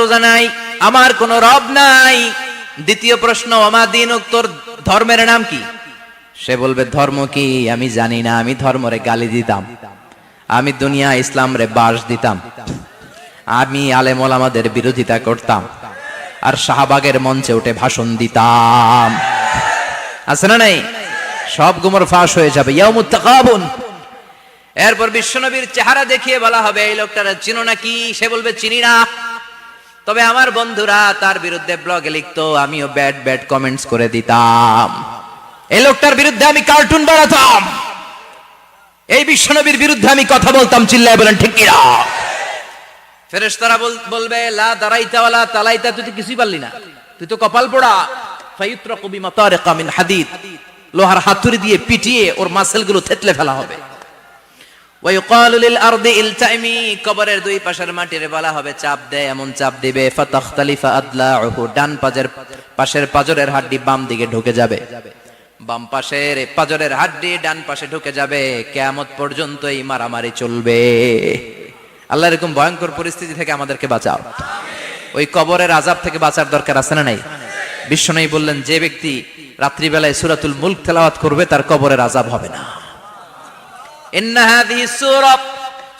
রোজা নাই, আমার কোনো রব নাই। দ্বিতীয় প্রশ্ন, ওমা দীনুক, তোর ধর্মের নাম কি? সে বলবে ধর্ম কি আমি জানি না, আমি ধর্মরে গালি দিতাম, আমি দুনিয়া ইসলাম রে বাস দিতাম, আমি আলেম ওলামাদের বিরোধিতা করতাম, আর শাহবাগের মঞ্চে উঠে ভাষণ দিতাম। আছে না নাই? সব গুমর ফাঁস হয়ে যাবে, ইয়াউমুত তাকাবুন। এরপর বিশ্বনবীর চেহারা দেখিয়ে বলা হবে এই লোকটারে চিনো নাকি? সে বলবে চিনি না, তবে আমার বন্ধুরা তার বিরুদ্ধে ব্লগে লিখতো, আমিও ব্যাড ব্যাড কমেন্টস করে দিতাম, এই লোকটার বিরুদ্ধে আমি কার্টুন বানাতাম, এই বিশ্বনবীর বিরুদ্ধে আমি কথা বলতাম। চিল্লায় বলেন ঠিক কিনা? ফেরেশতারা বলবে লা দারাইতা ওয়ালা তালাইতা, তুই তো কিছুই পারলি না, তুই তো কপাল পোড়া। ফায়ুত্রাকু বিমাতারিকা মিন হাদিদ, লোহার হাতুড়ি দিয়ে পিটিয়ে ওর মাসেলগুলো থেতলে ফেলা হবে। ওয়ায়ুকালু লিল আরদি ইলতাইমি, কবরের দুই পাশের মাটির বলা হবে চাপ দে, এমন চাপ দিবে ফাতাখতালিফা আদলাউহু, ডান পাশের পাজরের হাড্ডি বাম দিকে ঢুকে যাবে, বাম পাশের পাজরের হাড্ডি ডান পাশে ঢুকে যাবে। কিয়ামত পর্যন্ত এই মারামারি চলবে। আল্লাহ এরকম ভয়ঙ্কর পরিস্থিতি থেকে আমাদেরকে বাঁচাও। ওই কবরের আযাব থেকে বাঁচার দরকার আছে না নাই? বিশ্বনবী বললেন যে ব্যক্তি রাত্রিবেলায় সূরাতুল মুলক তেলাওয়াত করবে তার কবরের আযাব হবে না। ইন্না হাযিহি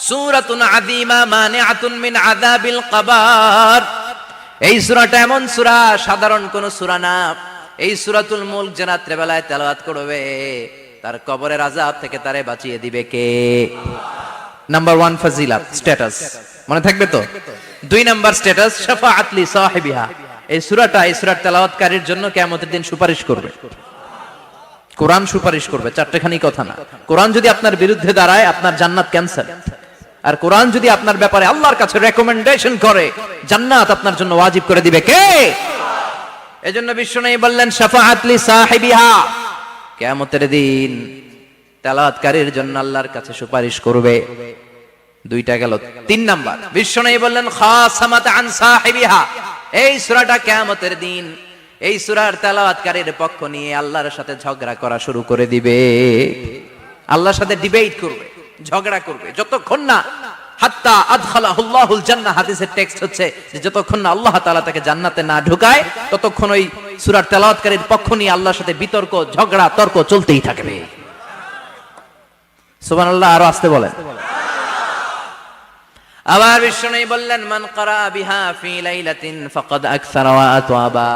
সূরাতুন আযীমা মানিআতুন মিন আযাবিল কবর, এই সূরাটা এমন সূরা, সাধারণ কোন সূরা না। এই সূরাতুল মুলক যে রাত্রিবেলায় তেলাওয়াত করবে তার কবরের আযাব থেকে তারে বাঁচিয়ে দিবে কে? নাম্বার 1 ফাজিলাত, স্ট্যাটাস, মনে থাকবে তো? 2 নাম্বার স্ট্যাটাস শাফাআত লি সাহিবিহা, এই সূরাটা এই সূরার তেলাওয়াতকারীর জন্য কিয়ামতের দিন সুপারিশ করবে। কোরআন সুপারিশ করবে, চারটেখানি কথা না। কোরআন যদি আপনার বিরুদ্ধে দাঁড়ায় আপনার জান্নাত ক্যান্সেল, আর কোরআন যদি আপনার ব্যাপারে আল্লাহর কাছে রেকমেন্ডেশন করে জান্নাত আপনার জন্য ওয়াজিব করে দিবে কে? এজন্য বিশ্বনবী বললেন শাফাআত লি সাহিবিহা, কিয়ামতের দিন তেলাওয়াতকারীর জন্য আল্লাহর কাছে সুপারিশ করবে। 2টা গেল। 3 নাম্বার বিশ্বনবী বললেন খাসামাত আন সাহিবিহা, এই সূরাটা কিয়ামতের দিন এই সূরার তেলাওয়াতকারীর পক্ষ নিয়ে আল্লাহর সাথে ঝগড়া করা শুরু করে দিবে, আল্লাহর সাথে ডিবেট করবে, ঝগড়া করবে, যতক্ষণ না হাত্তা আদখালাহুল্লাহুল জান্নাহ। হাদিসের টেক্সট হচ্ছে যে যতক্ষণ না আল্লাহ তাআলা তাকে জান্নাতে না ঢুকায় ততক্ষণ ওই সূরার তেলাওয়াতকারীর পক্ষ নিয়ে আল্লাহর সাথে বিতর্ক, ঝগড়া, তর্ক চলতেই থাকবে। সুবহানাল্লাহ, আরো আস্তে বলেন। আবার বিশ্বনবী বললেন মান ক্বারা বিহা ফি লাইলাতিন ফাকাদ আকসারা ওয়া আতওয়াবা,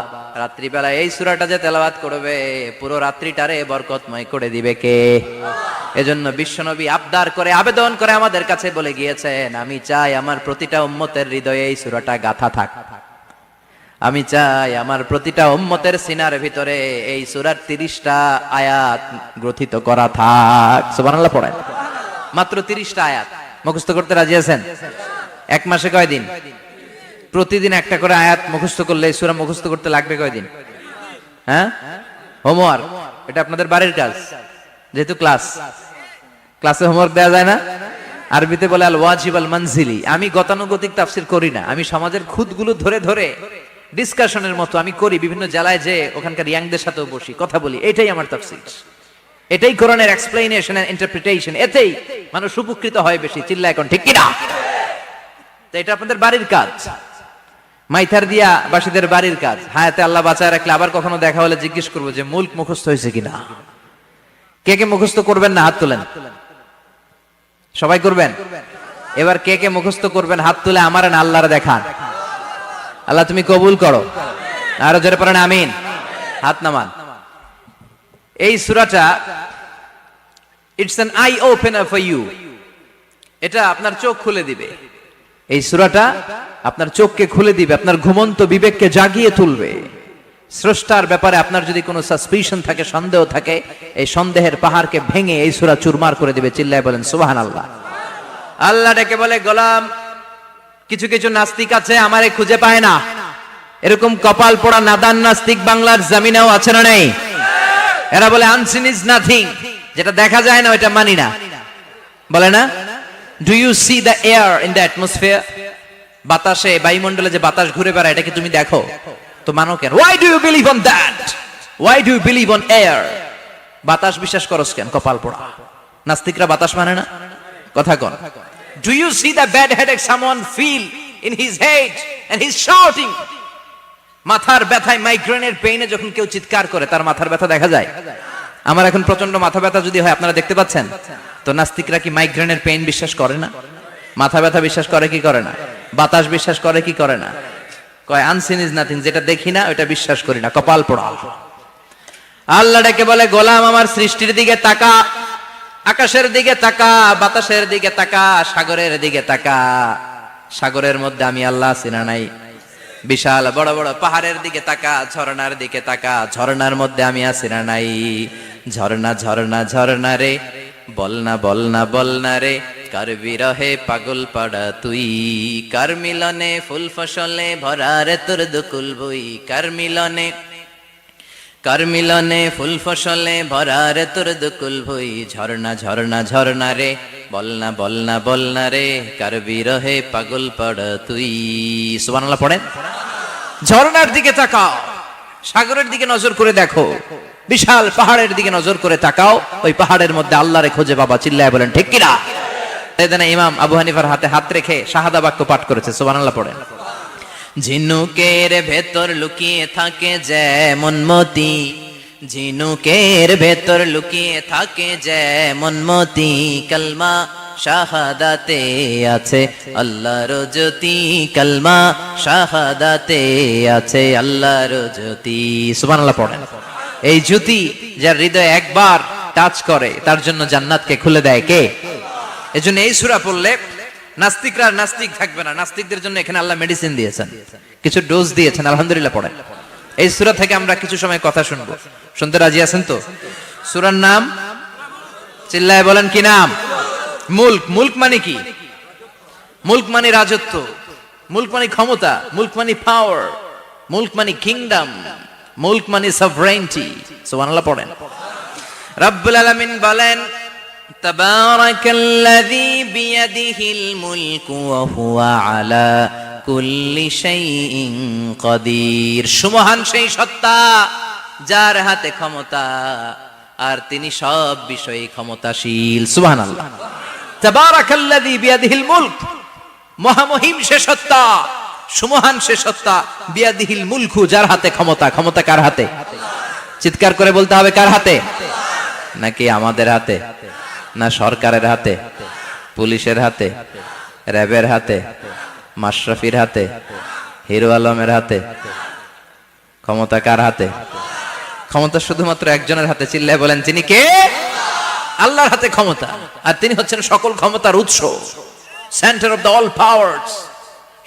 রাত্রিবেলা এই সূরাটা যে তেলাওয়াত করবে পুরো রাত্রিটারে বরকতময় করে দিবে কে? এজন্য বিশ্বনবী আবদার করে, আবেদন করে আমাদের কাছে বলে গিয়েছেন, আমি চাই আমার প্রতিটা উম্মতের হৃদয়ে এই সূরাটা গাঁথা থাক, আমি চাই আমার প্রতিটা উম্মতের সিনার ভিতরে এই সূরার 30টা আয়াত গ্রথিত করা থাক। সুবহানাল্লাহ পড়েন। মাত্র 30টা আয়াত মুখস্থ করতে রাজি আছেন? এক মাসে কয়দিন? প্রতিদিন একটা করে আয়াত মুখস্থ করলে এই সূরা মুখস্থ করতে লাগবে কয়দিন? হ্যাঁ, হোমওয়ার্ক, এটা আপনাদের বাড়ির কাজ। যেহেতু ক্লাসে হোমওয়ার্ক দেওয়া যায় না, আরবিতে বলে আল ওয়াজিব আল মানজিলি। আমি গতানুগতিক তাফসীর করি না, আমি সমাজের খুঁতগুলো ধরে ধরে ডিসকাশনের মতো আমি করি, বিভিন্ন জেলায় যে ওখানকার ইয়াংদের সাথেও বসি, কথা বলি, এটাই আমার তাফসীর, এটাই কোরআনের এক্সপ্লেনেশন এন্ড ইন্টারপ্রিটেশন, এতেই মানুষ উপকৃত হয় বেশি। চিল্লা এখন ঠিক কিনা? তো এটা আপনাদের বাড়ির কাজ, মাইথার দিয়া বাসীদের বাড়ির কাজ। হায়াতে আল্লাহ বাঁচায় রাখলে আবার কখনো দেখা হলে জিজ্ঞেস করবো যে মুলক মুখস্থ হয়েছে কিনা। কে কে মুখস্থ করবেন না হাত তুলেন। সবাই করবেন? এবার কে কে মুখস্থ করবেন হাত তুলে আমার না আল্লাহর দেখান। আল্লাহ তুমি কবুল করো। আরো জোরে পড়েন আমিন। হাত নামান। এই সূরাটা it's an eye opener for you, এটা আপনার চোখ খুলে দিবে। এই সূরাটা আপনার চোখকে খুলে দিবে, আপনার ঘুমন্ত বিবেককে জাগিয়ে তুলবে। স্রষ্টার ব্যাপারে আপনার যদি কোনো সাসপিশন থাকে, সন্দেহ থাকে, এই সন্দেহের পাহাড়কে ভেঙে এই সূরা চুরমার করে দিবে। চিল্লায় বলেন সুবহানাল্লাহ। আল্লাহ ডেকে বলে গোলাম, কিছু কিছু নাস্তিক আছে আমারে খুঁজে পায় না, এরকম কপাল পোড়া নাদান নাস্তিক বাংলার জমিনেও আছে না নেই? এরা বলে আনসিন ইজ নাথিং, যেটা দেখা যায় না ওইটা মানি না, বলে না? Do you see the air in the atmosphere, বাতাসে, বায়ুমণ্ডলে যে বাতাস ঘুরে বেড়ায় এটাকে তুমি দেখো, তো মানো কেন? Why do you believe on that? Why do you believe on air? বাতাস বিশ্বাস করস কেন? কপাল পোড়া নাস্তিকরা বাতাস মানে না, কথা কন। Do you see the bad headache someone feel in his head and he's shouting. মাথার ব্যথায়, মাইগ্রেনের পেইনে যখন কেউ চিৎকার করে তার মাথার ব্যথা দেখা যায়। আমার এখন প্রচন্ড মাথা ব্যথা যদি হয়, আপনারা দেখতে পাচ্ছেন তো, নাস্তিকরা কি মাইগ্রেনের পেইন বিশ্বাস করে না? মাথা ব্যথা বিশ্বাস করে কি করে না? বাতাস বিশ্বাস করে কি করে না? কয় আনসিন ইজ নাথিং, যেটা দেখি না ওটা বিশ্বাস করি না, কপাল পোড়া। আল্লাহ ডেকে বলে, গোলাম আমার সৃষ্টির দিকে তাকা, আকাশের দিকে তাকা, বাতাসের দিকে তাকা, সাগরের দিকে তাকা। সাগরের মধ্যে আমি আল্লাহ আছি না নাই? বিশাল বড় বড় পাহাড়ের দিকে তাকা, ঝর্ণার দিকে তাকা, ঝর্ণার মধ্যে আমি আছি না নাই? ঝর্ণা ঝর্ণা ঝর্ণা রে, বলনা বলনা বলনা রে, কার বিরহে পাগল পাড়া তুই, কার মিলনে ফুল ফসলে ভরা রে তোর দুকুল বই, কার মিলনে ফুল ফসলে ভরা রে তোর দুকুল ভই। ঝর্ণা ঝর্ণা ঝর্ণা রে, বলনা বলনা বলনা রে, কার বিরহে পাগল পাড়া তুই। সুবহানাল্লাহ পড়েন। ঝর্ণার দিকে তাকাও, সাগরের দিকে নজর করে দেখো, বিশাল পাহাড়ের দিকে নজর করে তাকাও, ওই পাহাড়ের মধ্যে আল্লাহরে খুঁজে পাবা। চিল্লায় বলেন ঠিক কিনা? এদিন ইমাম আবু হানিফার হাতে হাত রেখে শাহাদা বাক্য পাঠ করেছে। সুবহানাল্লাহ পড়েন। ঝিনুকের ভেতর লুকিয়ে থাকে যেমন মতি, ঝিনুকের ভেতর লুকিয়ে থাকে যেমন মতি, কালমা শাহাদাতে আছে আল্লাহর জ্যোতি, কালমা শাহাদাতে আছে আল্লাহর জ্যোতি। সুবহানাল্লাহ পড়েন। এই জ্যোতি যার হৃদয়ে একবার টাচ করে তার জন্য জান্নাতকে খুলে দেয় কে? এজন্য এই সূরা পড়লে নাস্তিকরা নাস্তিক থাকবে না। নাস্তিকদের জন্য এখানে আল্লাহ মেডিসিন দিয়েছেন, কিছু ডোজ দিয়েছেন। আলহামদুলিল্লাহ পড়েন। এই সূরা থেকে আমরা কিছু সময় কথা শুনবো। শুনতে রাজি আছেন তো? সূরার নাম চিল্লায় বলেন কি নাম? মুলক। মুলক মানে কি? মুলক মানে রাজত্ব, মুলক মানে ক্ষমতা, মুলক মানে পাওয়ার, মুলক মানে কিংডম, মুলক মানে সভরেনিটি। সুবহানাল্লাহ পড়েন। রব্বুল আলামিন বলেন, তাবারাকাল্লাযী বিয়াদিহিল মুলকু ওয়া হুয়া আলা কুল্লি শাইইন কাদির। সুমহান সেই সত্তা যার হাতে ক্ষমতা আর তিনি সব বিষয়ে ক্ষমতাশীল। সুবহানাল্লাহ। তাবারাকাল্লাযী বিয়াদিহিল মুলক, মহামহিম সে সত্তা, সুমহান সে সত্তা, বিয়াদিহিল মুলকু যার হাতে ক্ষমতা। ক্ষমতা কার হাতে? চিৎকার করে বলতে হবে, কার হাতে? নাকি আমাদের হাতে, না সরকারের হাতে, পুলিশের হাতে, র্যাবের হাতে, মাশরাফির হাতে, হিরো আলমের হাতে? ক্ষমতা কার হাতে? ক্ষমতা শুধুমাত্র একজনের হাতে। চিল্লায় বলেন তিনি কে? আল্লাহর হাতে ক্ষমতা, আর তিনি হচ্ছেন সকল ক্ষমতার উৎস, centre of the all powers.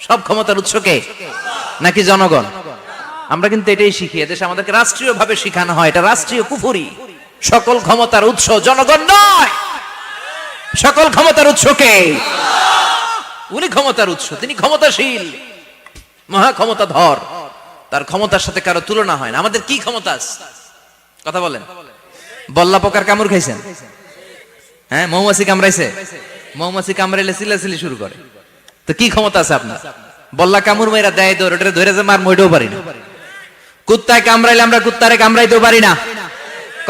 সব ক্ষমতার উৎস কে? নাকি জনগণ? আমরা কিন্তু এটাই শিখি, এদেশে আমাদেরকে রাষ্ট্রীয় ভাবে শিখানো হয়, এটা রাষ্ট্রীয় কুফরি। সকল ক্ষমতার উৎস জনগণ নয়, সকল ক্ষমতার উৎস কে? উনি ক্ষমতার উৎস, তিনি ক্ষমতাশীল, মহা ক্ষমতাধর, তার ক্ষমতার সাথে কারো তুলনা হয় না। আমাদের কি ক্ষমতা আছে? কথা বলেন। বল্লা পোকার কামড় খাইছেন? হ্যাঁ, মৌমাছি কামড়াইছে? মৌমাছি কামড়াইলে চিল্লাচিল্লি শুরু করে, তো কি ক্ষমতা আছে আপনার? বল্লা কামড় মেয়েরা দেয় দৌড়, ওটা ধরে যে মার মইটাও পারি না। কুত্তায় কামড়াইলে আমরা কুত্তারে কামড়াইতেও পারি না।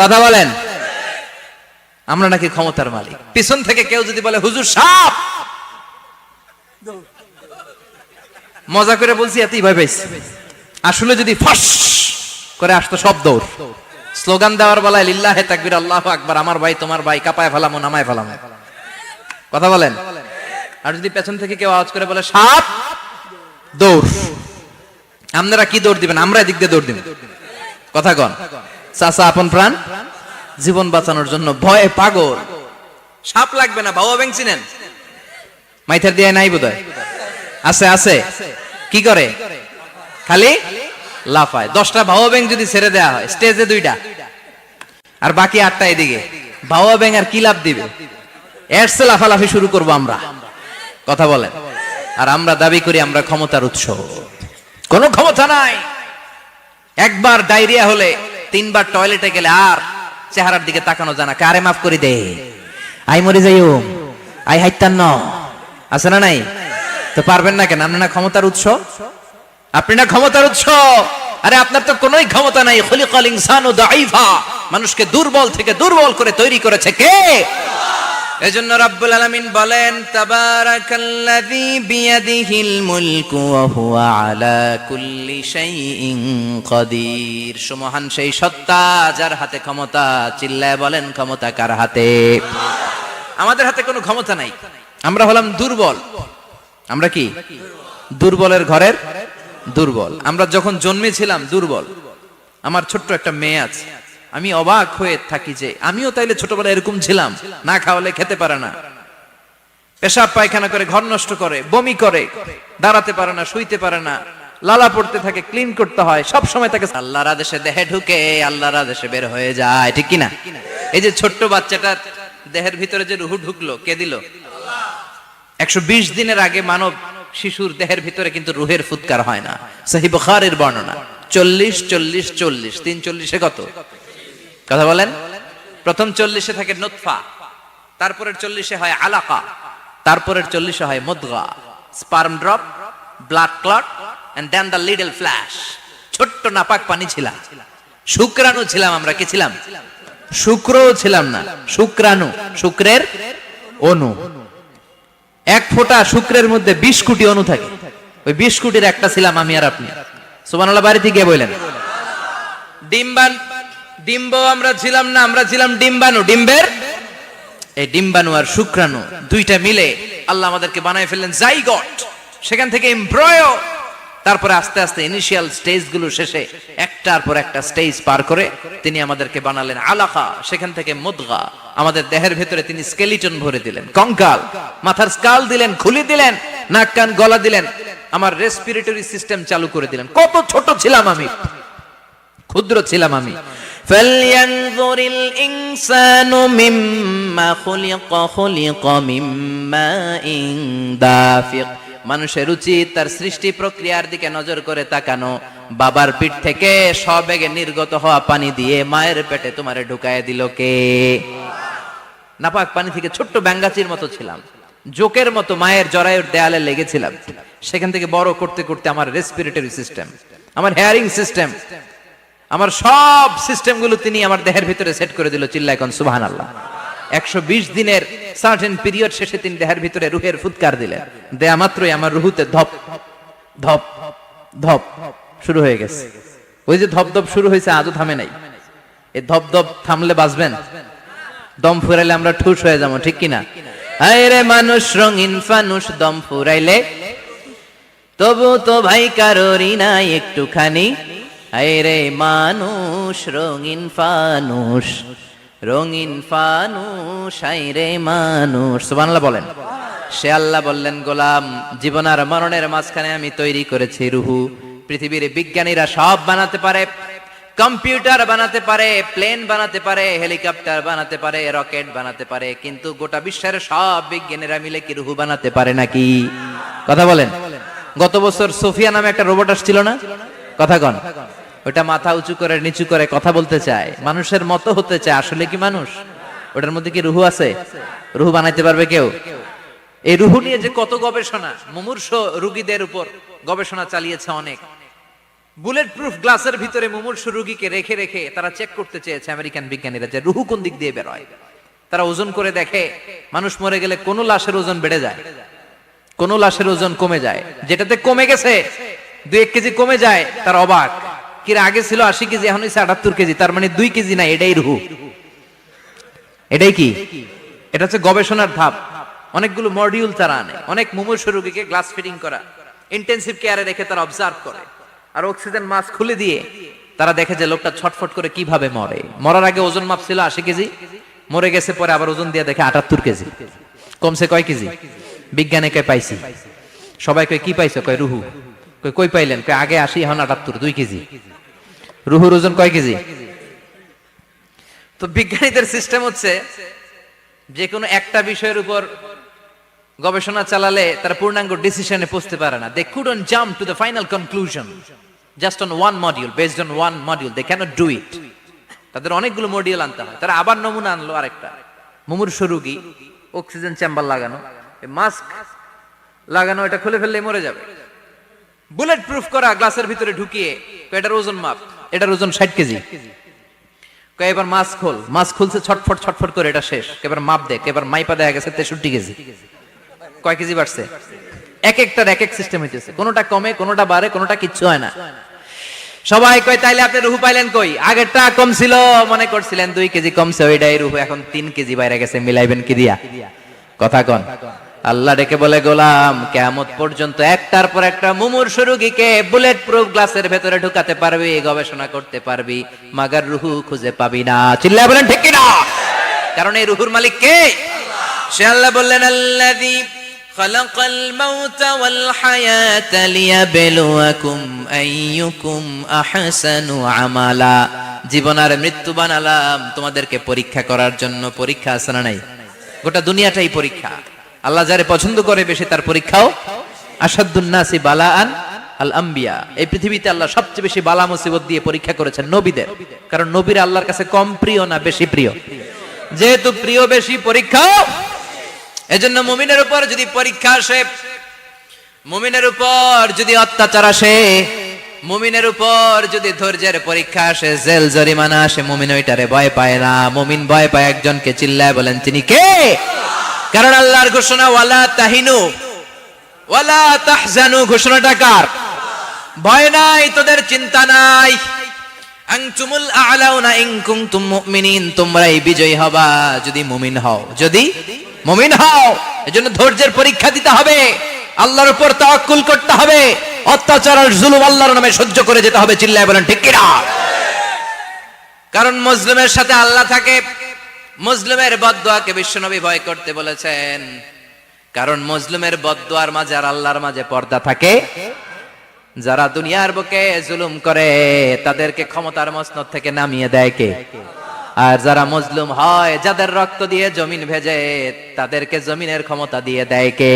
কথা বলেন। আমরা নাকি ক্ষমতার মালিক। পিছন থেকে কেউ যদি বলে হুজুর সাপ, মজা করে বলছি, এতই ভয় পাইছি। আসলে যদি ফস করে আসতো সব দৌড়। স্লোগান দেওয়ার বেলায় লিল্লাহে তাকবীর, আল্লাহু আকবার, আমার ভাই তোমার ভাই, কাপায় ফেলামো নামায় ফেলামো। কথা বলেন। আর যদি পেছন থেকে কেউ আওয়াজ করে বলে সাপ, দৌড়। আপনারা কি দৌড় দিবেন? আমরা এদিক দিয়ে দৌড় দিব। কথা কন। চাচা আপন প্রাণ জীবন বাঁচানোর জন্য ভয়ে পাগল। সাপ লাগবে না, বাবা ব্যাং চিনেন? মাইথার দিয়ে নাই বোধহয়। আছে আছে। কি করে? খালি লাফায়। 10টা ভাওয়া ব্যাং যদি ছেড়ে দেওয়া হয়, স্টেজে 2টা আর বাকি 8টা এদিকে, ভাওয়া ব্যাং আর কি লাভ দিবে? এর চেয়ে লাফালাফি শুরু করবো আমরা। কথা বলেন। আর আমরা দাবি করি আমরা ক্ষমতার উৎস। কোনো ক্ষমতা নাই। একবার ডায়রিয়া হলে 3 বার টয়লেটে গেলে আর চেহারার দিকে তাকানো যায় না। কারে মাফ করে দে, আই মরে যাইও, আই হাইতান ন, আছে না নাই? তো পারবেন না কেন? আপনি না ক্ষমতার উৎস, আপনি না ক্ষমতার উৎস। আরে আপনার তো কোনোই ক্ষমতা নাই। খলিকাল ইনসানু দাঈফা, মানুষকে দুর্বল থেকে দুর্বল করে তৈরি করেছে কে? এজন্য রব্বুল আলামিন বলেন তাবারাকাল্লাযী বিয়াদিহিল মুলকু ওয়া হুয়া আলা কুল্লি শাইইন কাদির। সুমহান সেই সত্তা যার হাতে ক্ষমতা। চিল্লায় বলেন ক্ষমতা কার হাতে? আমাদের হাতে কোনো ক্ষমতা নাই। আমরা হলাম দুর্বল। আমরা কি দুর্বলের ঘরের দুর্বল। আমরা যখন জন্মেছিলাম দুর্বল। আমার ছোট্ট একটা মেয়ে আছে, আমি অবাক হয়ে থাকি যে আমিও তাইলে ছোটবেলায় এরকম ছিলাম, না খাওয়ালে খেতে পারে না, পেশাব পায়খানা করে, ঘর নষ্ট করে, বমি করে, দাঁড়াতে পারে না, শুইতে পারে না, লালা পড়তে থাকে, ক্লিন করতে হয়, সব সময় তাকে আল্লাহর আদেশে দেহে ঢুকে, আল্লাহর আদেশে বের হয়ে যায়, ঠিক কিনা? এই যে ছোট্ট বাচ্চাটার দেহের ভিতরে যে রুহু ঢুকলো, কে দিল? 120 দিনের আগে মানব শিশুর দেহের ভিতরে কিন্তু রুহের ফুৎকার হয় না। সহিহ বুখারীর বর্ণনা 40 40 40 340 কত কথা বলেন? প্রথম 40 থাকে নুতফা, তারপরের 40 হয় আলাকা, তারপরের 40 হয় মুদগা, sperm drop, blood clot and then the little flesh. ছোট্ট নাপাক পানি ছিলাম, শুক্রাণু ছিলাম। আমরা কি ছিলাম? শুক্রও ছিলাম না, শুক্রাণু, শুক্রের অণু। এক ফোঁটা শুক্রের মধ্যে 20 কোটি অণু থাকে। ওই 20 কোটির একটা ছিলাম আমি আর আপনি। সুবহানাল্লাহ বাড়িতে গিয়ে বলেন। ডিম্ব আমরা ছিলাম না, আমরা ছিলাম ডিম্বাণু। ডিম্বের এই ডিম্বাণু আর শুক্রাণু দুইটা মিলে আল্লাহ আমাদেরকে বানায় ফেললেন জাইগট। সেখান থেকে এমব্রয়ো, তারপরে আস্তে আস্তে ইনিশিয়াল স্টেজ গুলো শেষে একটার পর একটা স্টেজ পার করে তিনি আমাদেরকে বানালেন আলাকা। সেখান থেকে মুদগা, আমাদের দেহের ভেতরে তিনি স্কেলিটন ভরে দিলেন, কঙ্কাল, মাথার স্কাল দিলেন, খুলি দিলেন, নাক কান গলা দিলেন, আমার রেসপিরেটরি সিস্টেম চালু করে দিলেন। কত ছোট ছিলাম আমি, ক্ষুদ্র ছিলাম আমি। ফালয়ানজুরিল ইনসানু মিম্মা খুলিকা, খুলিকা মিম্মা ইন দাফিক। মানুষের উচিত তার সৃষ্টি প্রক্রিয়ার দিকে নজর করে তাকানো। বাবার পিঠ থেকে সবেগে নির্গত হওয়া পানি দিয়ে মায়ের পেটে তোমারে ঢুকায় দিল কে? নাপাক পানি থেকে ছোট্ট ব্যাঙ্গাচির মতো ছিলাম, জোকের মতো মায়ের জরায়ুর দেয়ালে লেগেছিলাম। সেখান থেকে বড় করতে করতে আমার রেসপিরেটরি সিস্টেম, আমার হেয়ারিং সিস্টেম, আমার সব সিস্টেম গুলো তিনি আমার দেহের ভিতরে সেট করে দিল। চিল্লায় কোন সুবহানাল্লাহ। 120 দিনের সার্টেন পিরিয়ড শেষে তিনি দেহের ভিতরে রুহের ফুৎকার দিলেন। দেয়া মাত্রই আমার রুহুতে ধপ ধপ ধপ শুরু হয়ে গেছে। ওই যে ধপ ধপ শুরু হয়েছে, আজও থামে নাই। এই ধপ ধপ থামলে বাঁচবেন? দম ফুরাইলে আমরা ঠুস হয়ে যাবো, ঠিক কিনা? আরে মানুষ রঙিন ফানুষ, দম ফুরাইলে তবু তো ভাই কারোরই নাই একটুখানি। আরে মানুষ রঙিন ফানুষ, রঙিন ফানুষ, আইরে মানুষ। সুবহানাল্লাহ বলেন। সে আল্লাহ বললেন, গোলাম, জীবন আর মরণের মাঝখানে আমি তৈরি করেছি রুহু। পৃথিবীর বিজ্ঞানীরা সব বানাতে পারে, কম্পিউটার বানাতে পারে, প্লেন বানাতে পারে, হেলিকপ্টার বানাতে পারে, রকেট বানাতে পারে, কিন্তু গোটা বিশ্বের সব বিজ্ঞানীরা মিলে কি রুহু বানাতে পারে নাকি? কথা বলেন। গত বছর সোফিয়া নামে একটা রোবট আসছিল না? কথা কন। ওটা মাথা উঁচু করে নিচু করে কথা বলতে চায়, মানুষের মতো হতে চায়। আসলে কি মানুষ? ওটার মধ্যে কি রুহু আছে? রুহু বানাইতে পারবে কেউ? এই রুহু নিয়ে যে কত গবেষণা, মুমূর্ষ রোগীদের উপর গবেষণা চালিয়েছে অনেক। বুলেট প্রুফ গ্লাসের ভিতরে মুমূর্ষ রোগীকে রেখে রেখে তারা চেক করতে চেয়েছে আমেরিকান বিজ্ঞানীরা যে রুহু কোন দিক দিয়ে বের হয়। তারা ওজন করে দেখে, মানুষ মরে গেলে কোন লাশের ওজন বেড়ে যায়, কোন লাশের ওজন কমে যায়। যেটাতে কমে গেছে 2-1 কেজি কমে যায়, তার অবাক। কিরা আগে ছিল 80 কেজি, এখন হইছে 78 কেজি, তার মানে 2 কেজি না, এটাই রুহু। এটাই কি? এটা হচ্ছে গবেষণার ধাপ। অনেকগুলো মডিউল তারা আনে, অনেক মুমূর্ষ রোগীকে গ্লাস ফিটিং করা, ইন্টেনসিভ কেয়ারে রেখে তারা অবজার্ভ করে, আর অক্সিজেন মাস্ক খুলে দিয়ে তারা দেখে যে লোকটা ছটফট করে কিভাবে মরে। মরার আগে ওজন মাপ ছিল 80 কেজি, মরে গেছে পরে আবার ওজন দিয়ে দেখে 78 কেজি। কমছে কয় কেজি? বিজ্ঞানে কয় পাইছি। সবাই কয় কি পাইছো? কয় রুহু। কই পাইলেন? কয় আগে 80, এখন 78, 2 কেজি। রুহুর ওজন কয় কেজি? তো বিজ্ঞানীদের সিস্টেম হচ্ছে যে কোনো একটা বিষয়ের উপর গবেষণা চালালে তারা পূর্ণাঙ্গ ডিসিশনে পৌঁছতে পারে না। They couldn't jump to the final conclusion just on one module, based on one module. They cannot do it. তাদের অনেকগুলো মডিউল আনতে হয়। তারা আবার নমুনা আনলো আরেকটা। মুমূর্ষ রোগী, অক্সিজেন চেম্বার লাগানো, মাস্ক লাগানো, এটা খুলে ফেললে মরে যাবে। বুলেট প্রুফ করা গ্লাসের ভিতরে ঢুকিয়ে এটার ওজন মাপ, এটার ওজন 60 কেজি। কয় এবার মাছ খোল, মাছ খুলছে ছটফট ছটফট করে, এটা শেষ, এবার মাপ দেখ, এবার মাইপা দেখা গেছে 63 কেজি। কয় কেজি বাড়ছে? এক একটার এক এক সিস্টেম হইতেছে, কোনোটা কমে, কোনোটা বাড়ে, কোনোটা কিচ্ছু হয় না। সবাই কয় তাইলে আপনি রুহু পাইলেন কই? আগেরটা কম ছিল, মনে করছিলেন 2 কেজি কমছে, ওইটাই রুহু, এখন 3 কেজি বাইরে গেছে, মিলাইবেন কি দিয়া? কথা কন। আল্লাহ ডেকে বলে, গোলাম কিয়ামত পর্যন্ত একটার পর একটা মুমূর্ষু রোগীকে বুলেট প্রুফ গ্লাসের ভেতরে ঢুকাতে পারবি, গবেষণা করতে পারবি, মাগার রুহু খুঁজে পাবি না। চিল্লায় বলেন ঠিক কিনা? কারণ এই রুহুর মালিক কে? সে আল্লাহ বললেন, আল্লাযী খালাকাল মাউতা ওয়াল হায়াতা লিয়াবলুয়াকুম আইয়ুকুম আহসানু আমালা। জীবন আর মৃত্যু বানালাম তোমাদেরকে পরীক্ষা করার জন্য। পরীক্ষা আছে না নাই? গোটা দুনিয়াটাই পরীক্ষা। আল্লাহ যারে পছন্দ করে বেশি তার পরীক্ষাও। আসাদুন নাসি বালাআন আল আম্বিয়া। এই পৃথিবীতে আল্লাহ সবচেয়ে বেশি বালা মুসিবত দিয়ে পরীক্ষা করেছেন নবীদের, কারণ নবীরা আল্লাহর কাছে কম প্রিয় না বেশি প্রিয়? যেহেতু প্রিয় বেশি, পরীক্ষাও। এজন্য মুমিনের উপর যদি পরীক্ষা আসে, মুমিনের উপর যদি অত্যাচার আসে, মুমিনের উপর যদি ধৈর্যের পরীক্ষা আসে, জেল জরিমানা আসে, মুমিন ওইটারে ভয় পায় না। মুমিন ভয় পায় একজনকে। চিল্লায় বলেন তিনি কে? কারণ আল্লাহর ঘোষণা, ওয়ালা তাহিনু ওয়ালা তাহজানু। ঘোষণাটা কার? ভয় নাই, তোদের চিন্তা নাই। আনতুমুল আ'লাউনা ইন কুনতুম মুমিনিন। তোমরাই বিজয়ী হবা যদি মুমিন হও, যদি মুমিন হও। এজন্য ধৈর্যের পরীক্ষা দিতে হবে, আল্লাহর উপর তাওয়াক্কুল করতে হবে, অত্যাচার আর জুলুম আল্লাহর নামে সহ্য করে যেতে হবে। চিল্লায় বলেন ঠিক কিনা? কারণ মুসলিমের সাথে আল্লাহ থাকে। মুসলিমের বদদুয়াকে বিশ্বনবী ভয় করতে বলেছেন, কারণ মুসলিমের বদদুয়ার মাঝে আর আল্লাহর মাঝে পর্দা থাকে। যারা দুনিয়ার বুকে জুলুম করে তাদেরকে ক্ষমতার মসনদ থেকে নামিয়ে দেয় কে? আর যারা মজলুম হয়, যাদের রক্ত দিয়ে জমিন ভেজে, তাদেরকে জমিনের ক্ষমতা দিয়ে দেয় কে?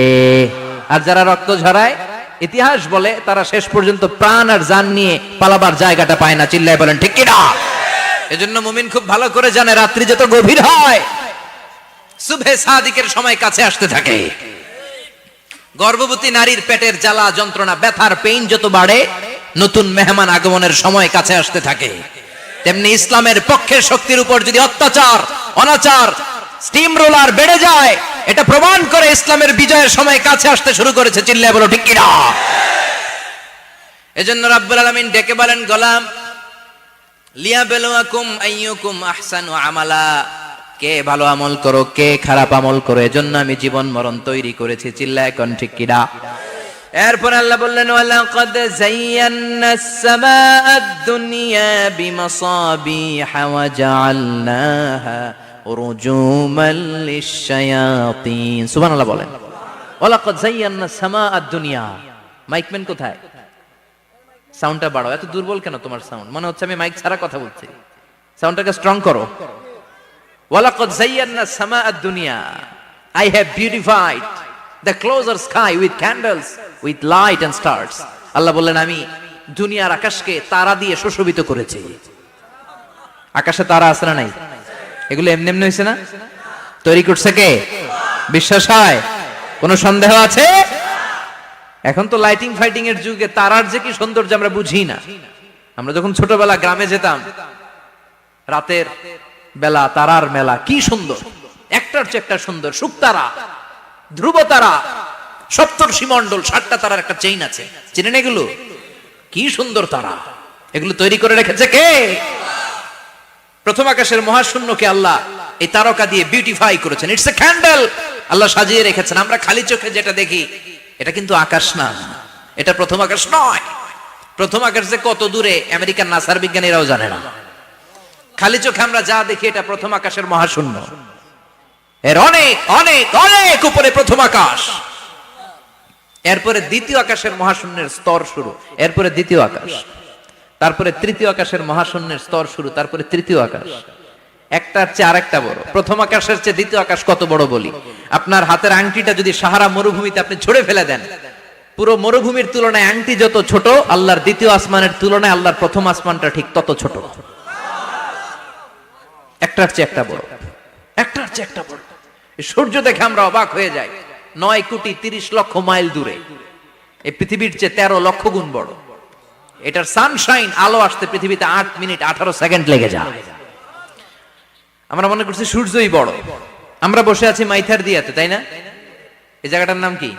আর যারা রক্ত ঝরায়, ইতিহাস বলে তারা শেষ পর্যন্ত প্রাণ আর জান নিয়ে পালাবার জায়গাটা পায় না। চিল্লায় বলেন ঠিক কিনা? এজন্য মুমিন খুব ভালো করে জানে, রাত্রি যত গভীর হয়, সুবহে সাদিকের সময় কাছে আসতে থাকে। গর্ভবতী নারীর পেটের জ্বালা যন্ত্রণা, ব্যথার পেইন যত বাড়ে, নতুন মেহমান আগমনের সময় কাছে আসতে থাকে। তেমনি ইসলামের পক্ষের শক্তির উপর যদি অত্যাচার, অনাচার, স্টিম রোলার বেড়ে যায়, এটা প্রমাণ করে ইসলামের বিজয়ের সময় কাছে আসতে শুরু করেছে। চিল্লায় বলো ঠিক কিনা? এজন্য রাব্বুল আলামিন ডেকে বলেন, গোলাম লিয়াবলুয়াকুম আইয়ুকুম আহসানু আমালা। কে ভালো আমল করো, কে খারাপ আমল করো, এজন্য আমি জীবন মরণ তৈরি করেছি। চিল্লায় কোন ঠিক কিনা? এরপর আল্লাহ বললেন, ওয়ালাকাদ যায়্যানাস সামাআদ দুনিয়া বিমাসাবিহা ওয়া জাআলনাহা রুজুমান লিশ-শায়াতিন। সুবহানাল্লাহ বলেন। ওয়ালাকাদ যায়্যানাস সামাআদ দুনিয়া। মাইকম্যান কোথায়? সাউন্ডটা বাড়াও। এত দুর্বল কেন তোমার সাউন্ড? মনে হচ্ছে আমি মাইক ছাড়া কথা বলছি। সাউন্ডটাকে স্ট্রং করো। ওয়ালাকাদ যায়্যানাস সামাআদ দুনিয়া। I have beautified the closer sky with candles, with light and stars. আল্লাহ বললেন, আমি দুনিয়ার আকাশকে তারা দিয়ে সুশোভিত করেছি। আকাশে তারা আছে না নাই? এগুলো এমনি এমনি হয়েছে না? তৈরি করছে কে? বিশ্বাস হয়? কোনো সন্দেহ আছে? এখন তো লাইটিং ফাইটিং এর যুগে তারার যে কি সৌন্দর্য আমরা বুঝি না। আমরা যখন ছোটবেলা গ্রামে যেতাম, রাতের বেলা তারার মেলা, কি সুন্দর, একটার চেয়ে একটা সুন্দর। শুকতারা, ধ্রুব তারা, সপ্তর্ষি মণ্ডল, 7টা তারার একটা চেইন আছে, চিনেন এগুলো? কি সুন্দর তারা! এগুলো তৈরি করে রেখেছে কে? প্রথম আকাশের মহাশূন্যকে আল্লাহ এই তারকা দিয়ে বিউটিফাই করেছেন। It's a candle. আল্লাহ সাজিয়ে রেখেছেন। আমরা খালি চোখে যেটা দেখি, এটা কিন্তু আকাশ না, এটা প্রথম আকাশ নয়। প্রথম আকাশ যে কত দূরে আমেরিকার নাসার বিজ্ঞানীরাও জানে না। খালি চোখে আমরা যা দেখি, এটা প্রথম আকাশের মহাশূন্য। এর অনেক অনেক অনেক উপরে প্রথম আকাশ। এরপরে দ্বিতীয় আকাশের মহাশূন্যের স্তর শুরু, এরপরে দ্বিতীয় আকাশ, তারপরে তৃতীয় আকাশের মহাশূন্যের স্তর শুরু, তারপরে তৃতীয় আকাশ। একটার চেয়ে আরেকটা বড়। প্রথম আকাশের চেয়ে দ্বিতীয় আকাশ কত বড় বলি? আপনার হাতের আংটিটা যদি সাহারা মরুভূমিতে আপনি ছুঁড়ে ফেলে দেন, পুরো মরুভূমির তুলনায় আংটি যত ছোট, আল্লাহর দ্বিতীয় আসমানের তুলনায় আল্লাহর প্রথম আসমানটা ঠিক তত ছোট। একটার চেয়ে একটা বড়, একটার চেয়ে একটা বড়। সূর্য দেখে আমরা অবাক হয়ে যাই। 9,30,00,000 মাইল দূরে, এই পৃথিবীর চেয়ে 13 লক্ষ গুণ বড়। এটার সানশাইন, আলো আসতে পৃথিবীতে 8 মিনিট 18 সেকেন্ড লেগে যায়। আমরা মনে করছি সূর্যই বড়। আমরা বসে আছি মাইথার দিয়াতে, তাই না? এই জায়গাটার নাম কি?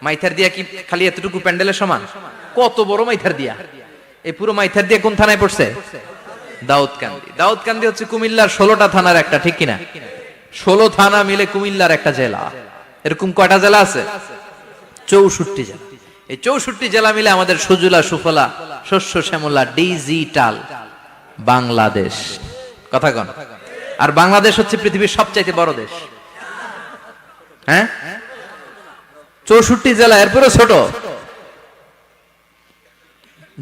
মাইথার দিয়া। কি খালি এতটুকু প্যান্ডেলের সমান? কত বড় মাইথার দিয়া! এই পুরো মাইথার দিয়া কোন থানায় পড়ছে? দাউদকান্দি। দাউদকান্দি হচ্ছে কুমিল্লার 16টা থানার একটা, ঠিক কিনা? 16 থানা মিলে কুমিল্লার একটা জেলা। এরকম কয়টা জেলা আছে? 64 জেলা। এই 64 জেলা মিলে আমাদের সুজলা সুফলা শস্য শ্যামলা ডিজিটাল বাংলাদেশ। কথা কন। আর বাংলাদেশ হচ্ছে পৃথিবীর সবচাইতে বড় দেশ। হ্যাঁ, 64 জেলা, এরপরে ছোট।